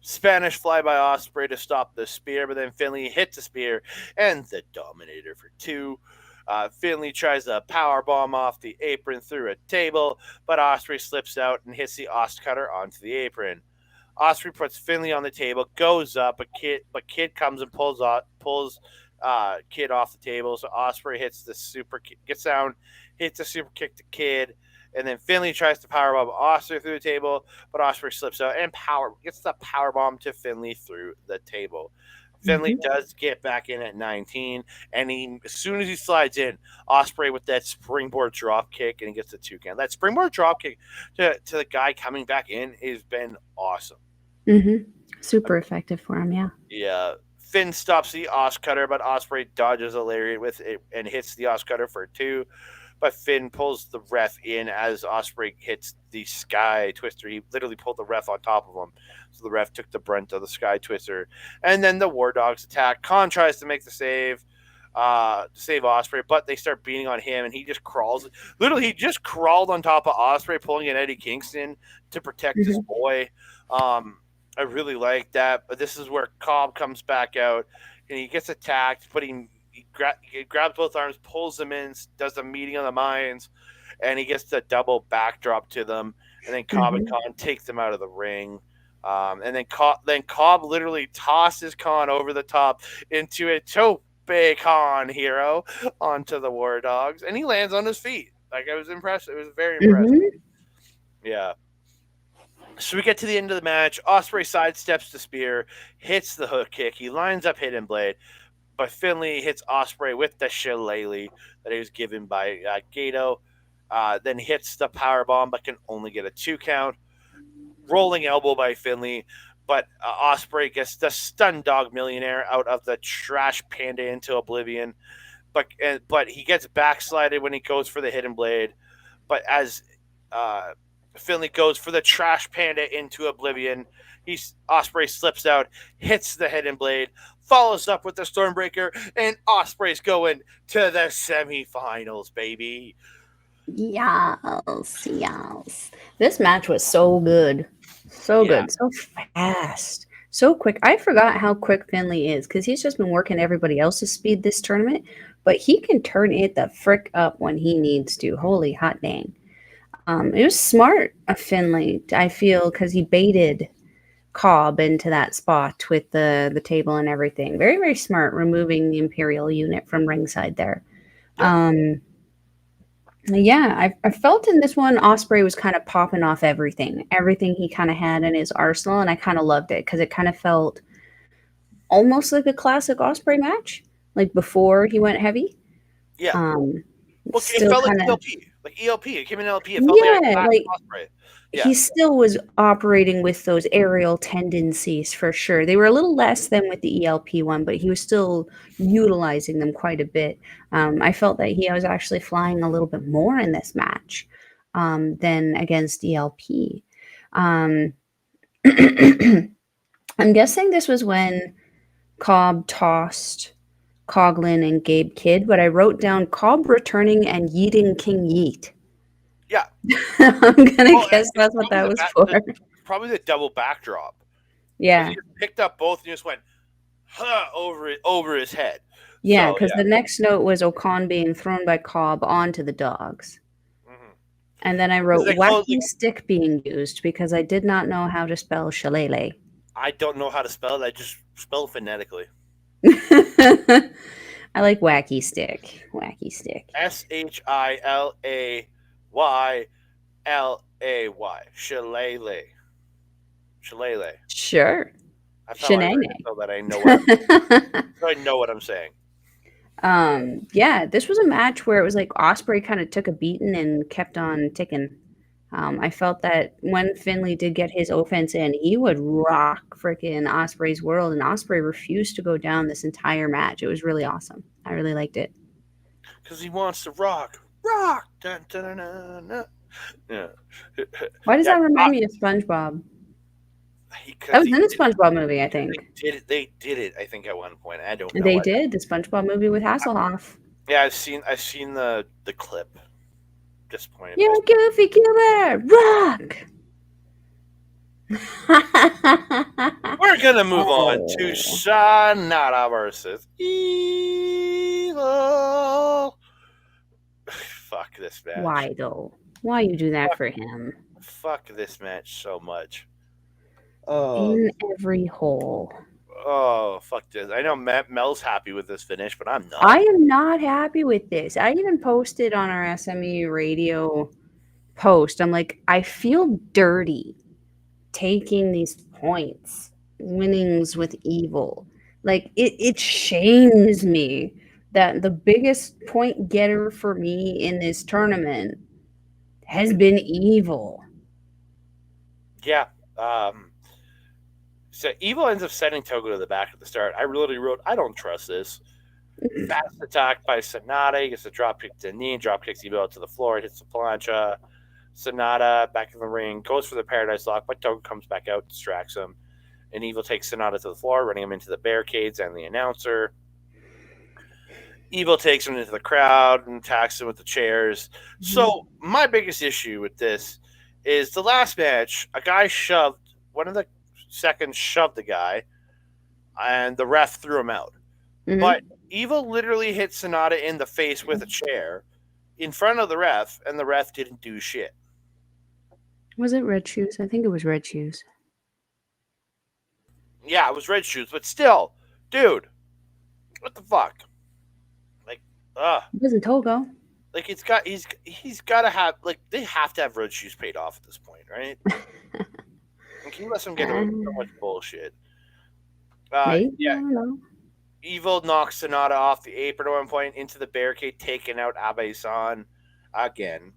Speaker 1: Spanish fly by Osprey to stop the spear, but then Finley hits the spear and the Dominator for 2. Finley tries a power bomb off the apron through a table, but Osprey slips out and hits the Os cutter onto the apron. Osprey puts Finley on the table, goes up, but Kid comes and pulls Kid off the table. So Osprey hits the super kick, gets down, hits a super kick to Kid, and then Finley tries to powerbomb Osprey through the table, but Osprey slips out and gets the powerbomb to Finley through the table. Finley does get back in at 19, and as soon as he slides in, Osprey with that springboard drop kick, and he gets the 2 count. That springboard drop kick to the guy coming back in has been awesome.
Speaker 2: Super effective for him, yeah.
Speaker 1: Yeah. Finn stops the Os cutter, but Osprey dodges a lariat with it and hits the Os cutter for 2. But Finn pulls the ref in as Osprey hits the Sky Twister. He literally pulled the ref on top of him. So the ref took the brunt of the Sky Twister. And then the War Dogs attack. Khan tries to make the save to save Osprey, but they start beating on him, and he just crawls. Literally, he just crawled on top of Osprey, pulling an Eddie Kingston to protect his boy. I really like that. But this is where Cobb comes back out, and he gets attacked, but he grabs both arms, pulls them in, does the meeting of the minds, and he gets the double backdrop to them. And then Cobb and Khan take them out of the ring. And then Cobb literally tosses Khan over the top into a tope Khan hero onto the War Dogs, and he lands on his feet. Like, I was impressed. It was very impressive. Yeah. So we get to the end of the match. Ospreay sidesteps the spear, hits the hook kick. He lines up Hidden Blade, but Finley hits Ospreay with the shillelagh that he was given by Gato. Then hits the power bomb, but can only get a 2 count. Rolling elbow by Finley, but Ospreay gets the stun dog millionaire out of the trash panda into oblivion. But he gets backslided when he goes for the Hidden Blade. But as Finley goes for the trash panda into oblivion, Ospreay slips out, hits the Hidden Blade, follows up with the Stormbreaker, and Ospreay's going to the semifinals, baby.
Speaker 2: Yes, yes. This match was so good. So good. So fast. So quick. I forgot how quick Finley is because he's just been working everybody else's speed this tournament, but he can turn it the frick up when he needs to. Holy hot dang. It was smart of Finley, I feel, because he baited Cobb into that spot with the table and everything. Very, very smart, removing the Imperial unit from ringside there. Yeah, I felt in this one, Ospreay was kind of popping off everything he kind of had in his arsenal, and I kind of loved it because it kind of felt almost like a classic Ospreay match, like before he went heavy.
Speaker 1: Yeah.
Speaker 2: Well,
Speaker 1: it felt like ELP. Like ELP. It came in ELP. It felt like a classic Ospreay.
Speaker 2: He still was operating with those aerial tendencies for sure. They were a little less than with the ELP one, but he was still utilizing them quite a bit. I felt that he was actually flying a little bit more in this match than against ELP. I'm guessing this was when Cobb tossed Coughlin and Gabe Kidd, but I wrote down Cobb returning and yeeting King Yeet.
Speaker 1: Yeah.
Speaker 2: I'm gonna guess that's what that was for.
Speaker 1: Probably the double backdrop.
Speaker 2: Yeah.
Speaker 1: He picked up both and just went over his head.
Speaker 2: Yeah, because the next note was Ocon being thrown by Cobb onto the dogs. Mm-hmm. And then I wrote wacky stick being used because I did not know how to spell shillelagh.
Speaker 1: I don't know how to spell it. I just spell it phonetically.
Speaker 2: I like wacky stick. Wacky stick.
Speaker 1: SHILAYLAY. Shillelagh. Shillelagh.
Speaker 2: Sure.
Speaker 1: So that I know what I'm saying.
Speaker 2: Yeah, this was a match where it was like Ospreay kind of took a beating and kept on ticking. I felt that when Finley did get his offense in, he would rock freaking Ospreay's world, and Ospreay refused to go down this entire match. It was really awesome. I really liked it.
Speaker 1: Because he wants to rock. Rock! Dun, dun, dun, dun. Yeah.
Speaker 2: Why does that remind me of SpongeBob? That was in the SpongeBob movie, I think.
Speaker 1: They did it, I think, at one point. I don't know.
Speaker 2: They did the SpongeBob movie with Hasselhoff.
Speaker 1: Yeah, I've seen the clip. Disappointed.
Speaker 2: Yeah, Goofy Killer, rock.
Speaker 1: We're gonna move on to Sanada versus Evil. Fuck this match.
Speaker 2: Why though? Why you do that for him?
Speaker 1: Fuck this match so much.
Speaker 2: In every hole.
Speaker 1: Oh, fuck this. I know Mel's happy with this finish, but I'm not.
Speaker 2: I am not happy with this. I even posted on our SME radio post. I'm like, I feel dirty taking these points, winnings with Evil. Like, it shames me that the biggest point getter for me in this tournament has been Evil.
Speaker 1: Yeah. So Evil ends up sending Togo to the back at the start. I literally wrote, I don't trust this. Fast attack by Sanada. He gets a drop kick to the knee, drop kicks Evil out to the floor, hits the plancha. Sanada back in the ring, goes for the Paradise Lock, but Togo comes back out, distracts him. And Evil takes Sanada to the floor, running him into the barricades and the announcer. Evil takes him into the crowd and attacks him with the chairs. Mm-hmm. So my biggest issue with this is the last match, a guy shoved, one of the seconds shoved the guy, and the ref threw him out. Mm-hmm. But Evil literally hit Sanada in the face with a chair in front of the ref, and the ref didn't do shit.
Speaker 2: Was it Red Shoes? I think it was Red Shoes.
Speaker 1: Yeah, it was Red Shoes, but still, dude, what the fuck? Like,
Speaker 2: it wasn't Togo.
Speaker 1: Like, he's got to have, like, they have to have Red Shoes paid off at this point, right? Can you let him get away with so much bullshit?
Speaker 2: Maybe,
Speaker 1: Yeah.
Speaker 2: I don't know.
Speaker 1: Evil knocks Sonata off the apron at one point into the barricade, taking out Abe-san again.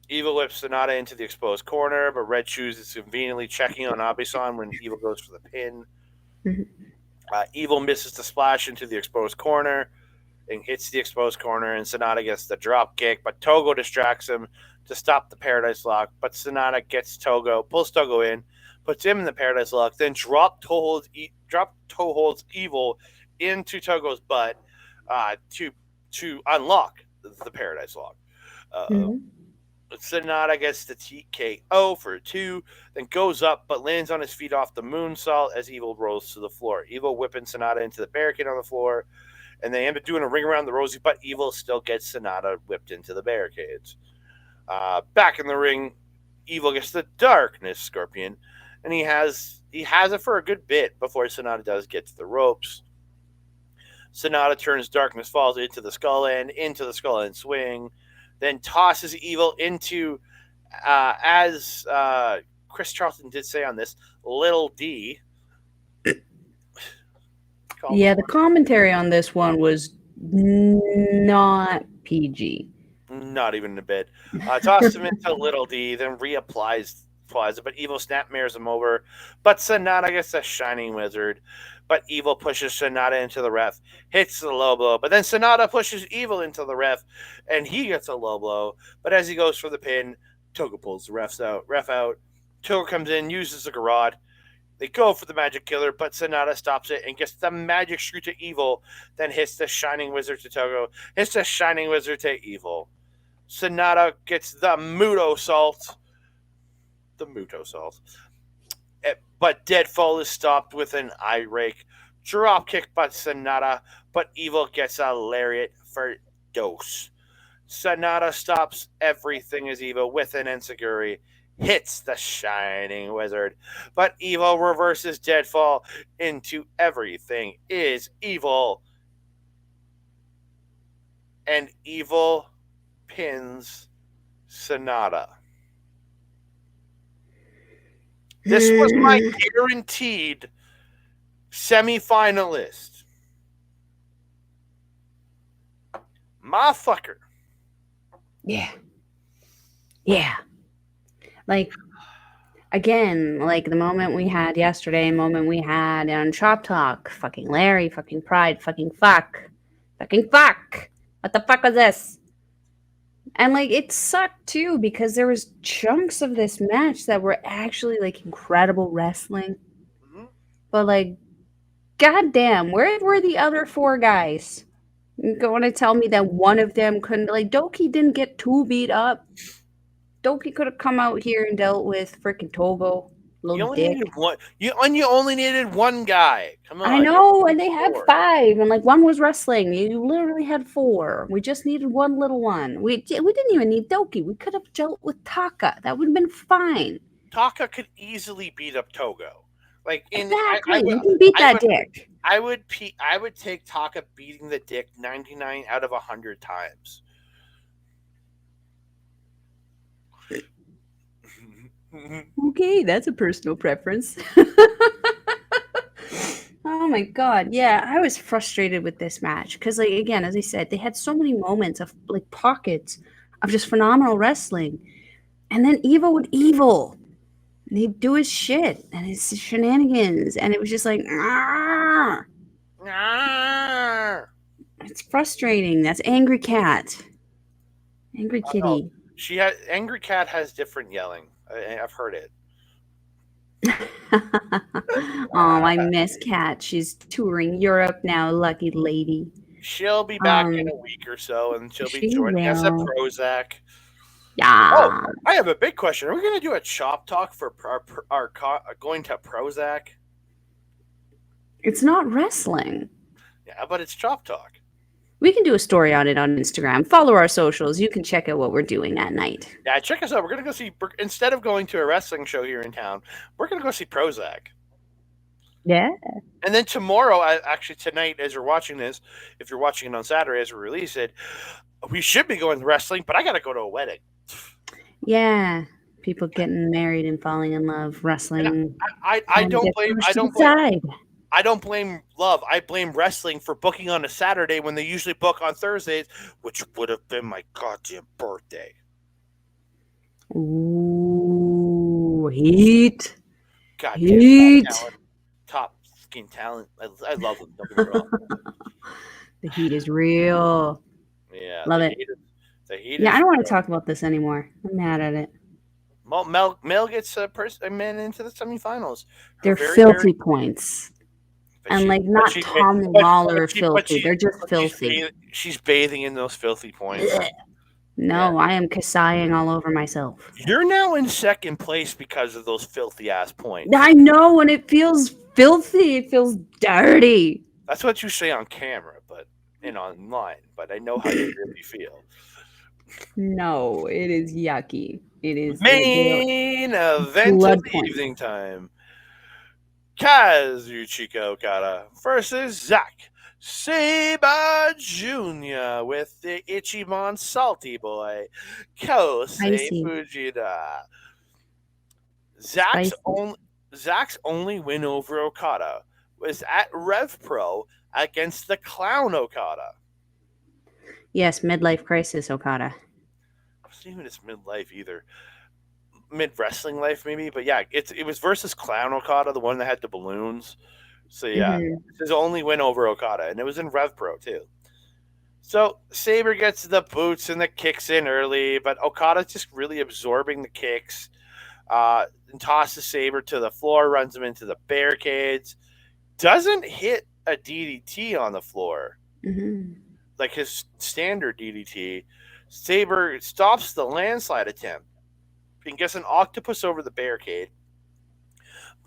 Speaker 1: Evil whips Sonata into the exposed corner, but Red Shoes is conveniently checking on Abe-san when Evil goes for the pin. Evil misses the splash into the exposed corner and hits the exposed corner, and Sonata gets the drop kick, but Togo distracts him to stop the Paradise Lock, but Sonata gets Togo, pulls Togo in, puts him in the Paradise Lock, then drop toe holds Evil into Togo's butt to unlock the Paradise Lock. Sonata gets the TKO for 2, then goes up but lands on his feet off the moonsault as Evil rolls to the floor. Evil whipping Sonata into the barricade on the floor, and they end up doing a ring around the rosy, but Evil still gets Sonata whipped into the barricades. Back in the ring, Evil gets the Darkness Scorpion, and he has it for a good bit before Sonata does get to the ropes. Sonata turns Darkness Falls into the Skull End swing, then tosses Evil into, as Chris Charlton did say on this, Little D.
Speaker 2: Yeah, the commentary on this one was not PG.
Speaker 1: Not even a bit. Tossed him into Little D, then reapplies it, but Evil snapmares him over. But Sonata gets a Shining Wizard. But Evil pushes Sonata into the ref, hits the low blow. But then Sonata pushes Evil into the ref, and he gets a low blow. But as he goes for the pin, Togo pulls the ref out. Togo comes in, uses the garrote. They go for the Magic Killer, but Sonata stops it and gets the Magic Screw to Evil, then hits the Shining Wizard to Togo, hits the Shining Wizard to Evil. Sonata gets the Muto Salt. But Deadfall is stopped with an eye rake. Drop kick by Sonata, but Evil gets a lariat for Dose. Sonata stops everything as Evil with an enziguri, hits the Shining Wizard, but Evil reverses Deadfall into Everything is Evil. And Evil pins Sonata. This was my guaranteed semi-finalist. Motherfucker.
Speaker 2: Yeah. Like, again, like the moment we had yesterday, moment we had on Chop Talk, fucking Larry, fucking Pride, fucking fuck. What the fuck was this? And like it sucked too because there was chunks of this match that were actually like incredible wrestling. But like, goddamn, where were the other 4 guys? You're going to tell me that one of them couldn't, like, Doki didn't get too beat up. Doki could have come out here and dealt with freaking Togo.
Speaker 1: You only needed one guy. Come on.
Speaker 2: I know, and they had 5, and like one was wrestling. You literally had 4. We just needed one little one. We didn't even need Doki. We could have dealt with Taka. That would have been fine.
Speaker 1: Taka could easily beat up Togo. Like
Speaker 2: exactly, you can beat that dick.
Speaker 1: I would take Taka beating the dick 99 out of 100 times.
Speaker 2: Okay, that's a personal preference. Oh my god, yeah, I was frustrated with this match because, like, again, as I said, they had so many moments of like pockets of just phenomenal wrestling, and then Evil would Evil. And he'd do his shit and his shenanigans, and it was just like, it's frustrating. That's Angry Cat, Angry Kitty.
Speaker 1: Angry Cat has different yelling. I've heard it.
Speaker 2: Oh, I miss Cat. She's touring Europe now. Lucky lady.
Speaker 1: She'll be back in a week or so, and she'll be joining us at Prozac.
Speaker 2: Yeah.
Speaker 1: Oh, I have a big question. Are we going to do a Chop Talk for our going to Prozac?
Speaker 2: It's not wrestling.
Speaker 1: Yeah, but it's Chop Talk.
Speaker 2: We can do a story on it on Instagram. Follow our socials. You can check out what we're doing that night.
Speaker 1: Yeah, check us out. We're going to go see, instead of going to a wrestling show here in town, we're going to go see Prozac.
Speaker 2: Yeah.
Speaker 1: And then tomorrow, actually tonight, as you're watching this, if you're watching it on Saturday as we release it, we should be going to wrestling, but I got to go to a wedding.
Speaker 2: Yeah. people getting married and falling in love, wrestling.
Speaker 1: I don't blame
Speaker 2: side.
Speaker 1: I don't blame Love. I blame wrestling for booking on a Saturday when they usually book on Thursdays, which would have been my goddamn birthday.
Speaker 2: Ooh, heat.
Speaker 1: Goddamn
Speaker 2: Heat.
Speaker 1: top skin talent. I love them. Don't get me wrong.
Speaker 2: The heat is real.
Speaker 1: Yeah,
Speaker 2: Love it.
Speaker 1: The heat.
Speaker 2: Yeah, I don't want to talk about this anymore. I'm mad at it.
Speaker 1: Mel gets a man into the semifinals.
Speaker 2: They're filthy points. And not Tom Lawler filthy. They're just filthy.
Speaker 1: She's bathing in those filthy points.
Speaker 2: No, yeah. I am kassaying all over myself.
Speaker 1: You're now in second place because of those filthy ass points.
Speaker 2: I know, and it feels filthy. It feels dirty.
Speaker 1: That's what you say on camera, and online. But I know how you really feel.
Speaker 2: No, it is yucky. It is
Speaker 1: main event of the evening time. Kazuchika Okada versus Zack Sabre Jr. with the Ichiban Salty Boy, Kosei Fujita. Zack's only win over Okada was at Rev Pro against the Clown Okada.
Speaker 2: Yes, midlife crisis Okada.
Speaker 1: I wasn't even his midlife either. Mid-wrestling life maybe, but yeah, it was versus Clown Okada, the one that had the balloons. So yeah, it's his only win over Okada, and it was in Rev Pro too. So Sabre gets the boots and the kicks in early, but Okada's just really absorbing the kicks, and tosses Sabre to the floor, runs him into the barricades, doesn't hit a DDT on the floor, like his standard DDT. Sabre stops the landslide attempt and gets an octopus over the barricade.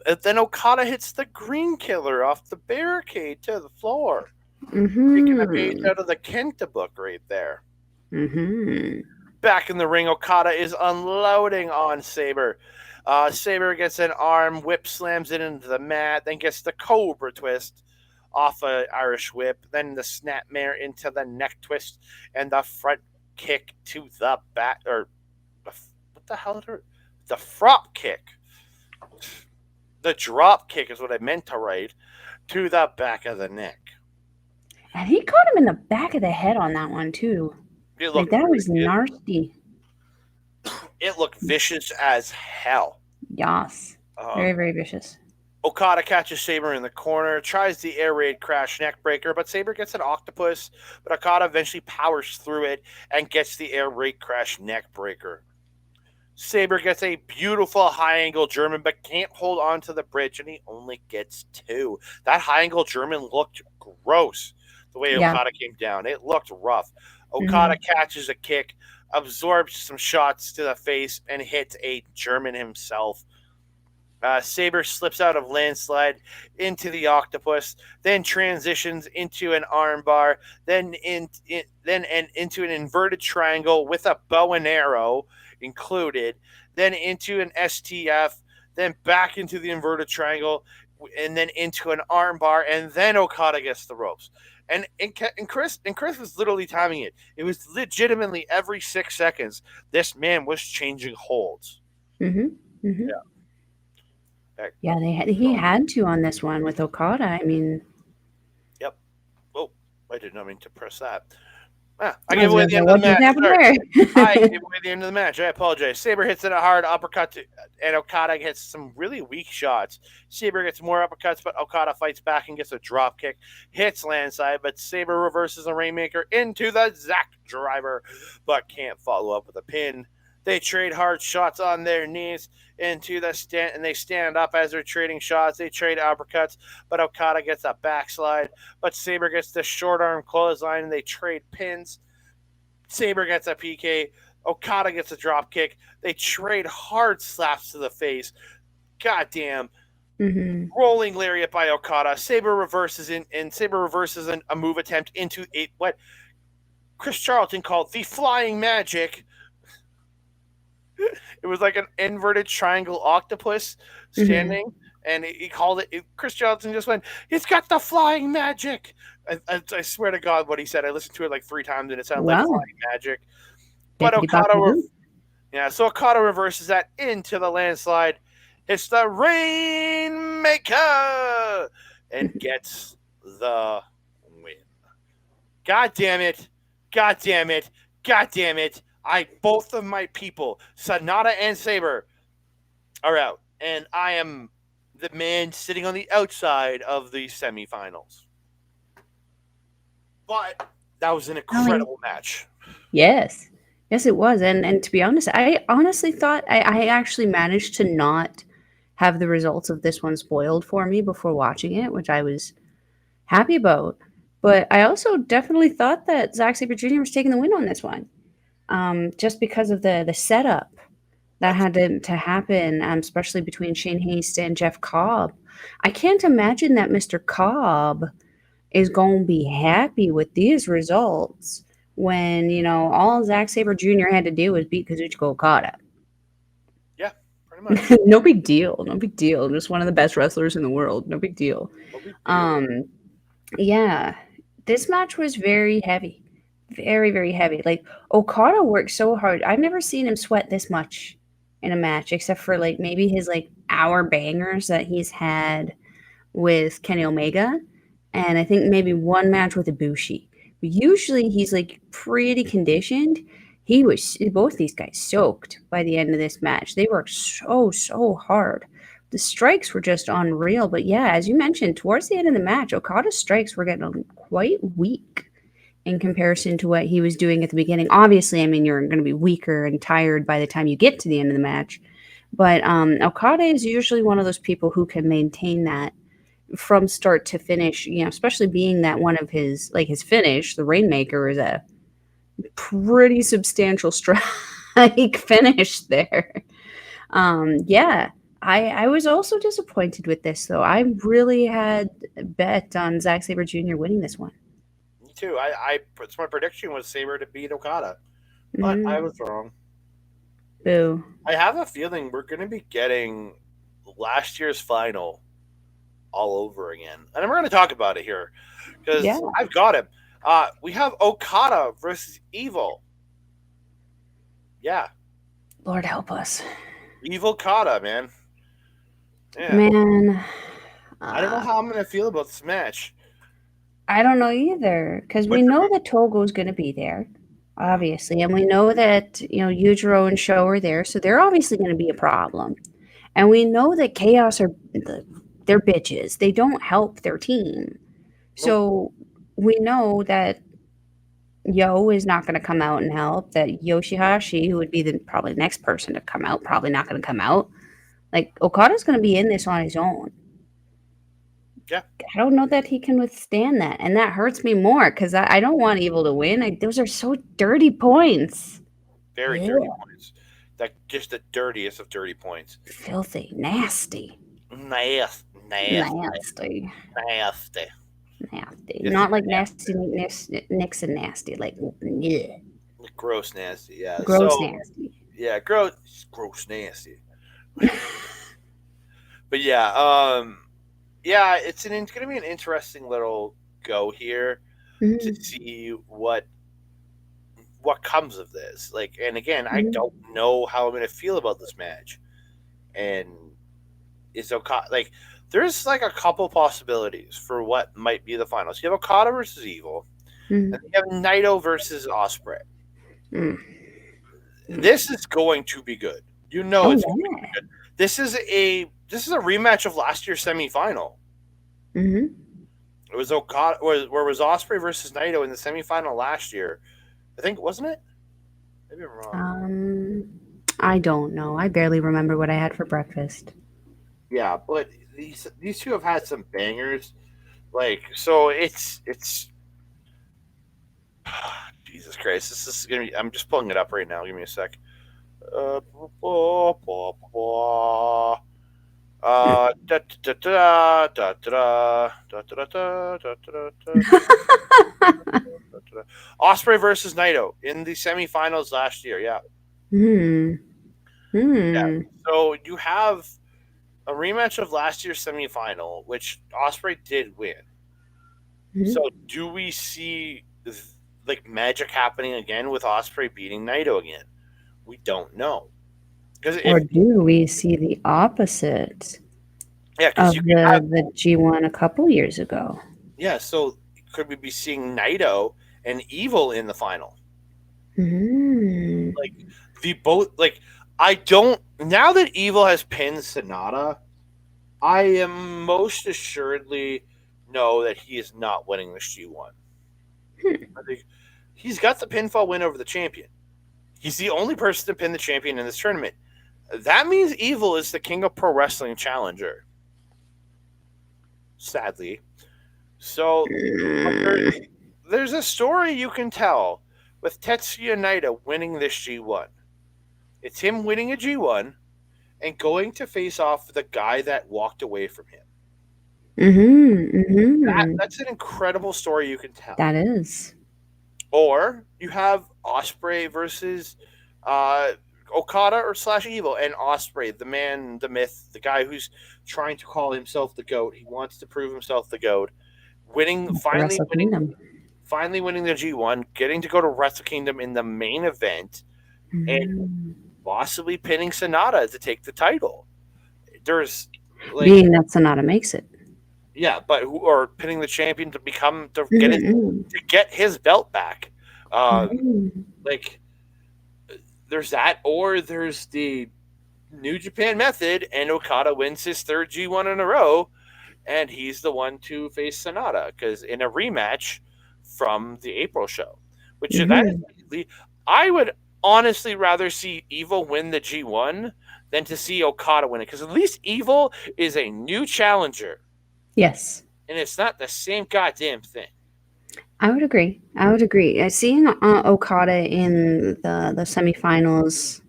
Speaker 1: And then Okada hits the green killer off the barricade to the floor. Taking a page out of the Kenta book right there. Back in the ring, Okada is unloading on Sabre. Sabre gets an arm, whip slams it into the mat, then gets the Cobra twist off an Irish whip, then the snapmare into the neck twist, and the front kick to the back, or what the hell? The frop kick. The drop kick is what I meant to write, to the back of the neck.
Speaker 2: And he caught him in the back of the head on that one, too. That was nasty.
Speaker 1: It looked vicious as hell.
Speaker 2: Yes. Very, very vicious.
Speaker 1: Okada catches Sabre in the corner, tries the air raid crash neck breaker, but Sabre gets an octopus, but Okada eventually powers through it and gets the air raid crash neck breaker. Sabre gets a beautiful high angle German, but can't hold on to the bridge, and he only gets 2. That high angle German looked gross the way Okada came down. It looked rough. Okada catches a kick, absorbs some shots to the face, and hits a German himself. Sabre slips out of landslide into the octopus, then transitions into an armbar, then into an inverted triangle with a bow and arrow included, then into an STF, then back into the inverted triangle, and then into an armbar, and then Okada gets the ropes. And Chris was literally timing it. It was legitimately every 6 seconds this man was changing holds.
Speaker 2: Yeah, he had to on this one with Okada. I mean,
Speaker 1: yep. Oh, I did not mean to press that. I gave away the end of the match. I gave away the end of the match. I apologize. Sabre hits it a hard uppercut, and Okada gets some really weak shots. Sabre gets more uppercuts, but Okada fights back and gets a drop kick. Hits landside, but Sabre reverses a Rainmaker into the Zack driver, but can't follow up with a pin. They trade hard shots on their knees into the stand, and they stand up as they're trading shots. They trade uppercuts, but Okada gets a backslide. But Sabre gets the short arm clothesline, and they trade pins. Sabre gets a PK. Okada gets a drop kick. They trade hard slaps to the face. Goddamn. Rolling lariat by Okada. Sabre reverses a move attempt into what Chris Charlton called the flying magic. It was like an inverted triangle octopus standing, and he called it. Chris Johnson just went, "It's got the flying magic." I swear to God, what he said. I listened to it like 3 times, and it sounded like flying magic. But Yeah, so Okada reverses that into the landslide. Hits the Rainmaker and gets the win. God damn it. God damn it. God damn it. Both of my people, Sonata and Saber, are out. And I am the man sitting on the outside of the semifinals. But that was an incredible match.
Speaker 2: Yes. Yes, it was. And to be honest, I honestly thought I actually managed to not have the results of this one spoiled for me before watching it, which I was happy about. But I also definitely thought that Zack Sabre Jr. was taking the win on this one, just because of the setup that had to happen, especially between Shane Haste and Jeff Cobb. I can't imagine that Mr. Cobb is going to be happy with these results when, all Zack Sabre Jr. had to do was beat Kazuchika Okada.
Speaker 1: Yeah, pretty much.
Speaker 2: No big deal. No big deal. Just one of the best wrestlers in the world. No big deal.
Speaker 1: No big deal.
Speaker 2: Yeah. This match was very heavy. Very, very heavy. Like, Okada worked so hard. I've never seen him sweat this much in a match, except for, like, maybe his, like, hour bangers that he's had with Kenny Omega, and I think maybe one match with Ibushi. But usually he's, like, pretty conditioned. Both these guys soaked by the end of this match. They worked so hard. The strikes were just unreal. But yeah, as you mentioned, towards the end of the match, Okada's strikes were getting quite weak in comparison to what he was doing at the beginning. Obviously, I mean, you're going to be weaker and tired by the time you get to the end of the match. But Okada is usually one of those people who can maintain that from start to finish, especially being that one of his finish, the Rainmaker, is a pretty substantial strike finish there. Yeah. I was also disappointed with this, though. I really had bet on Zack Sabre Jr. winning this one.
Speaker 1: Me too. It's my prediction was Sabre to beat Okada, but I was wrong.
Speaker 2: Boo.
Speaker 1: I have a feeling we're going to be getting last year's final all over again, and we're going to talk about it here because I've got him. We have Okada versus Evil. Yeah,
Speaker 2: Lord help us.
Speaker 1: Evil Okada, man. Yeah.
Speaker 2: Man.
Speaker 1: I don't know how I'm going to feel about this match.
Speaker 2: I don't know either, because we know that Togo's going to be there, obviously, and we know that, Yujiro and Sho are there, so they're obviously going to be a problem. And we know that Chaos they're bitches. They don't help their team. So we know that Yo is not going to come out and help, that YOSHI-HASHI, who would be the probably next person to come out, probably not going to come out. Like, Okada's going to be in this on his own.
Speaker 1: Yeah.
Speaker 2: I don't know that he can withstand that, and that hurts me more because I don't want Evil to win. Those are so dirty points.
Speaker 1: Very dirty points. Just the dirtiest of dirty points.
Speaker 2: Filthy, nasty.
Speaker 1: Nasty.
Speaker 2: Not like nasty Nixon nasty, like yeah.
Speaker 1: Gross nasty, yeah.
Speaker 2: Gross nasty.
Speaker 1: Yeah, gross nasty. But yeah, it's going to be an interesting little go here to see what comes of this. Like, and again, I don't know how I'm going to feel about this match. And is Okada like? There's like a couple possibilities for what might be the finals. You have Okada versus Evil, and you have Naito versus Ospreay. This is going to be good. It's going to be good. This is a rematch of last year's semifinal. It was Okada, where was Ospreay versus Naito in the semifinal last year. I think, wasn't it? Maybe I'm wrong.
Speaker 2: I don't know. I barely remember what I had for breakfast.
Speaker 1: Yeah, but these two have had some bangers. Like, so it's Jesus Christ. This is gonna be. I'm just pulling it up right now. Give me a sec. Ospreay versus Naito in the semifinals last year. Yeah. Yeah. So you have a rematch of last year's semifinal, which Ospreay did win. So do we see like magic happening again with Ospreay beating Naito again, We don't know.
Speaker 2: Or do we see the opposite
Speaker 1: Because
Speaker 2: of
Speaker 1: you could have,
Speaker 2: the G1 a couple years ago?
Speaker 1: so could we be seeing Naito and Evil in the final?
Speaker 2: Mm.
Speaker 1: Like the both, like I don't, now that Evil has pinned Sonata, I am most assuredly know that he is not winning this G1. I think he's got the pinfall win over the champion. He's the only person to pin the champion in this tournament. That means Evil is the King of Pro Wrestling challenger. Sadly. So there's a story you can tell with Tetsuya Naito winning this G1. It's him winning a G1 and going to face off the guy that walked away from him. That's an incredible story you can tell.
Speaker 2: That is.
Speaker 1: Or you have Ospreay versus Okada or / Evil, and Ospreay, the man, the myth, the guy who's trying to call himself the GOAT. He wants to prove himself the GOAT. Finally winning the G1, getting to go to Wrestle Kingdom in the main event, and possibly pinning Sonata to take the title. There's
Speaker 2: being that Sonata makes it.
Speaker 1: Yeah, or pinning the champion to get his belt back. There's that, or there's the New Japan method, and Okada wins his third G1 in a row, and he's the one to face Sonata because in a rematch from the April show, which I would honestly rather see Evil win the G1 than to see Okada win it, because at least Evil is a new challenger.
Speaker 2: Yes.
Speaker 1: And it's not the same goddamn thing.
Speaker 2: I would agree. Seeing Okada in the semifinals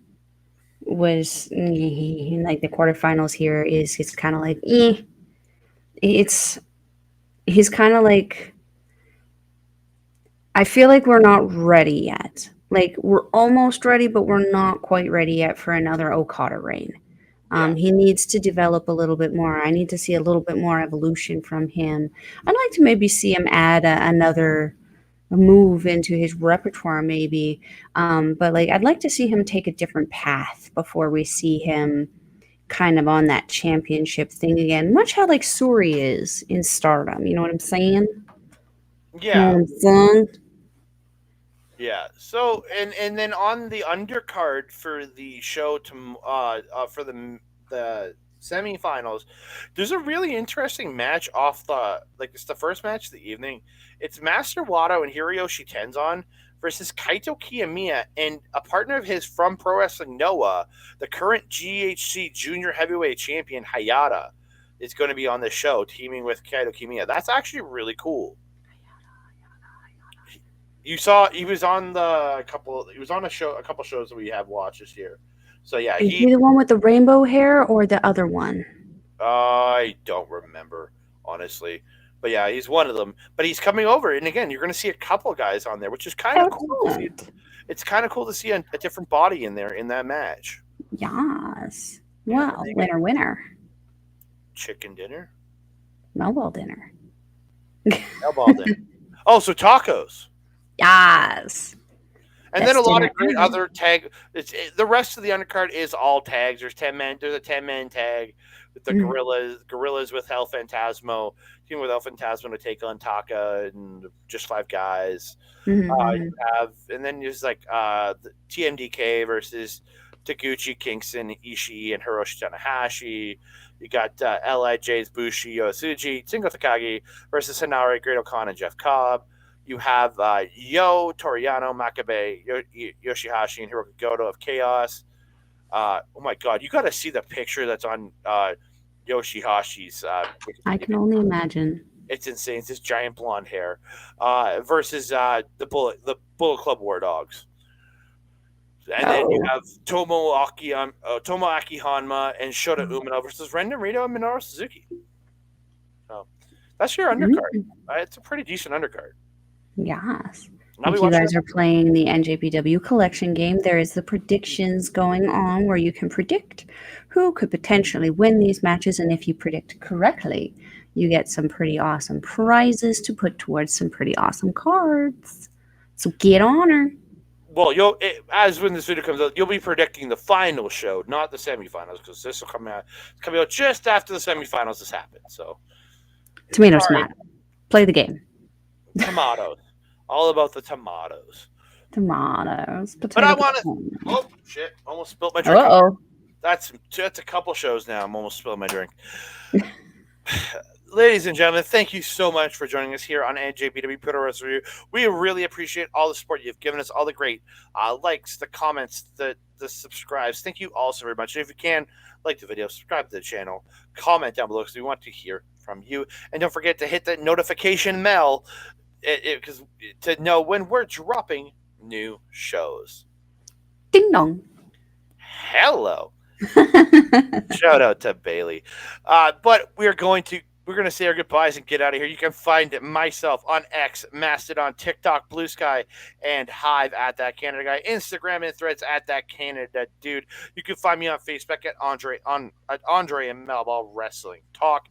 Speaker 2: was like the quarterfinals here is it's kind of like he's kind of like, I feel like we're not ready yet. Like we're almost ready, but we're not quite ready yet for another Okada reign. He needs to develop a little bit more. I need to see a little bit more evolution from him. I'd like to maybe see him add another move into his repertoire, maybe. But like, I'd like to see him take a different path before we see him kind of on that championship thing again. Much how like Suri is in Stardom. You know what I'm saying?
Speaker 1: Yeah.
Speaker 2: You know what I'm saying?
Speaker 1: Yeah. So and then on the undercard for the show for the semifinals, there's a really interesting match off it's the first match of the evening. It's Master Wato and Hiroyoshi Tenzan versus Kaito Kiyomiya and a partner of his from Pro Wrestling Noah, the current GHC Junior Heavyweight Champion Hayata, is going to be on the show teaming with Kaito Kiyomiya. That's actually really cool. You saw he was on a couple shows that we have watched this year. So yeah,
Speaker 2: is he the one with the rainbow hair or the other one?
Speaker 1: I don't remember, honestly. But yeah, he's one of them. But he's coming over, and again, you're going to see a couple guys on there, which is kind of cool. It's kind of cool to see a different body in there in that match.
Speaker 2: Yes. Well, winner.
Speaker 1: Chicken dinner.
Speaker 2: Melball dinner.
Speaker 1: Melball dinner. Oh, so tacos.
Speaker 2: Yes.
Speaker 1: And then a lot of great other tag. The rest of the undercard is all tags. There's 10 men. There's a 10-man tag with the Gorillas with El Fantasmo, team with El Fantasmo to take on Taka and just 5 guys. You have, and then there's like the TMDK versus Taguchi, Kingston, Ishii, and Hiroshi Tanahashi. You got LIJ's Bushi, Yosuji, Shingo Takagi versus Hanare, Great O'Khan, and Jeff Cobb. You have Toriano, Makabe, YOSHI-HASHI, and Hiroki Goto of Chaos. Oh my God, you got to see the picture that's on YOSHI-HASHI's.
Speaker 2: I can only imagine.
Speaker 1: It's insane. It's this giant blonde hair versus the Bullet Club War Dogs. And then you have Tomoaki Hanma and Shota Umino versus Ren Narita and Minoru Suzuki. So that's your undercard. It's a pretty decent undercard.
Speaker 2: Yes. If you guys are playing the NJPW collection game, there is the predictions going on where you can predict who could potentially win these matches. And if you predict correctly, you get some pretty awesome prizes to put towards some pretty awesome cards. So get on her.
Speaker 1: Well, as when this video comes out, you'll be predicting the final show, not the semifinals, because this will coming out just after the semifinals has happened. So,
Speaker 2: Tomato,
Speaker 1: sorry,
Speaker 2: tomato. Play the game.
Speaker 1: tomatoes, all about the tomatoes.
Speaker 2: Tomatoes.
Speaker 1: But I
Speaker 2: Potato.
Speaker 1: want to.
Speaker 2: Potato.
Speaker 1: Oh shit! Almost spilled my drink.
Speaker 2: Uh-oh.
Speaker 1: That's a couple shows now. I'm almost spilling my drink. Ladies and gentlemen, thank you so much for joining us here on NJPW Puroresu Review. We really appreciate all the support you've given us, all the great likes, the comments, the subscribes. Thank you all so very much. And if you can, like the video, subscribe to the channel, comment down below because we want to hear from you. And don't forget to hit that notification bell because to know when we're dropping new shows.
Speaker 2: Ding dong.
Speaker 1: Hello. Shout out to Bailey. But we're going to say our goodbyes and get out of here. You can find myself on X, Mastodon, TikTok, Blue Sky, and Hive at That Canada Guy, Instagram and Threads at That Canada Dude. You can find me on Facebook at Andre and Melball Wrestling Talk.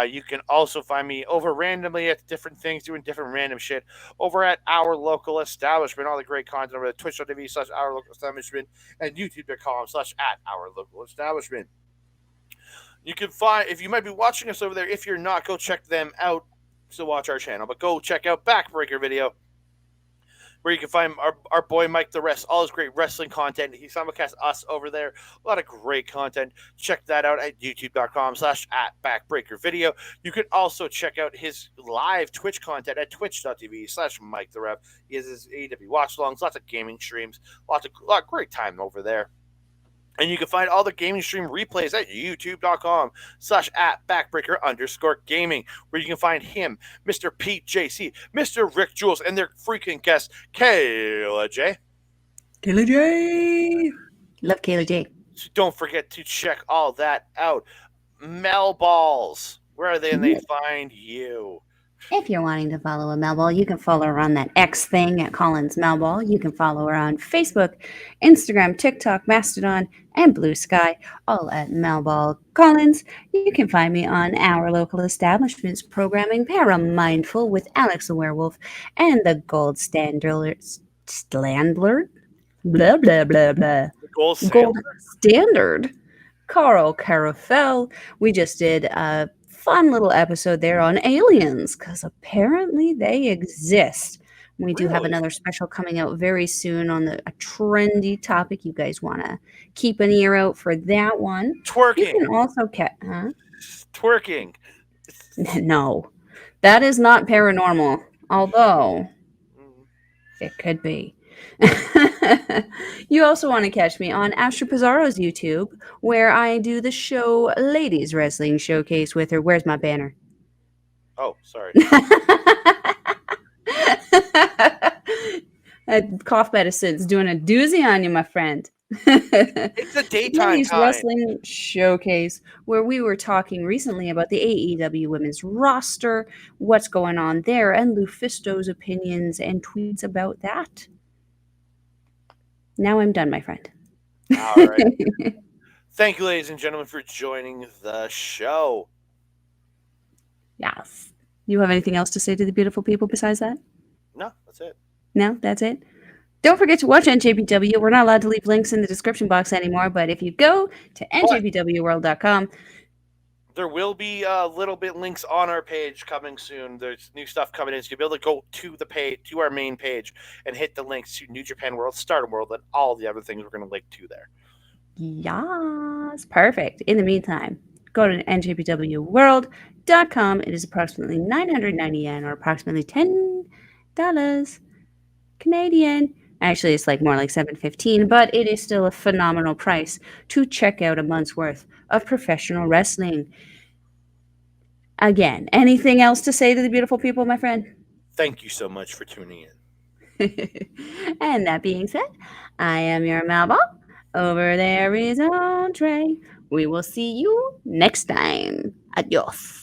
Speaker 1: You can also find me over randomly at different things, doing different random shit over at Our Local Establishment. All the great content over at twitch.tv/Our Local Establishment and youtube.com/@Our Local Establishment. You can find, if you might be watching us over there, if you're not, go check them out. So watch our channel, but go check out Backbreaker video, where you can find our boy Mike the Rest, all his great wrestling content. He simulcasts us over there. A lot of great content. Check that out at youtube.com/@Backbreaker video. You can also check out his live Twitch content at twitch.tv/Mike the Rev. He has his AEW watch alongs, lots of gaming streams, lot of great time over there. And you can find all the gaming stream replays at youtube.com/@Backbreaker_gaming, where you can find him, Mr. Pete JC, Mr. Rick Jules, and their freaking guest, Kayla J.
Speaker 2: Kayla J. Love Kayla J.
Speaker 1: So don't forget to check all that out. Melballs, where are they and they find you?
Speaker 2: If you're wanting to follow a Melball, you can follow her on that X thing at Collins Melball. You can follow her on Facebook, Instagram, TikTok, Mastodon, and Blue Sky, all at Melball Collins. You can find me on Our Local Establishments programming, Paramindful with Alex the Werewolf, and the Gold Standard, blah, blah, blah, blah.
Speaker 1: Gold
Speaker 2: Standard, Carl Carafel. We just did a fun little episode there on aliens because apparently they exist. We do have another special coming out very soon on a trendy topic. You guys want to keep an ear out for that one.
Speaker 1: Twerking.
Speaker 2: You can also
Speaker 1: twerking.
Speaker 2: No, that is not paranormal, although it could be. You also want to catch me on Asher Pizarro's YouTube, where I do the show Ladies Wrestling Showcase with her. Where's my banner?
Speaker 1: Oh, sorry.
Speaker 2: Cough medicine's doing a doozy on you, my friend.
Speaker 1: It's a daytime
Speaker 2: Ladies
Speaker 1: time.
Speaker 2: Wrestling Showcase, where we were talking recently about the AEW women's roster, what's going on there, and Lufisto's opinions and tweets about that. Now I'm done, my friend.
Speaker 1: All right. Thank you, ladies and gentlemen, for joining the show.
Speaker 2: Yes. You have anything else to say to the beautiful people besides that?
Speaker 1: No, that's it.
Speaker 2: No, that's it. Don't forget to watch NJPW. We're not allowed to leave links in the description box anymore, but if you go to NJPW-World.com,
Speaker 1: there will be little bit links on our page coming soon. There's new stuff coming in, so you'll be able to go to the page, to our main page, and hit the links to New Japan World, Stardom World, and all the other things we're going to link to there.
Speaker 2: Yes, perfect. In the meantime, go to NJPW-World.com. It is approximately 990 yen, or approximately $10 Canadian. Actually, it's more like $7.15, but it is still a phenomenal price to check out a month's worth of professional wrestling. Again, anything else to say to the beautiful people, my friend?
Speaker 1: Thank you so much for tuning in.
Speaker 2: And that being said, I am your Melball. Over there is Andre. We will see you next time. Adios.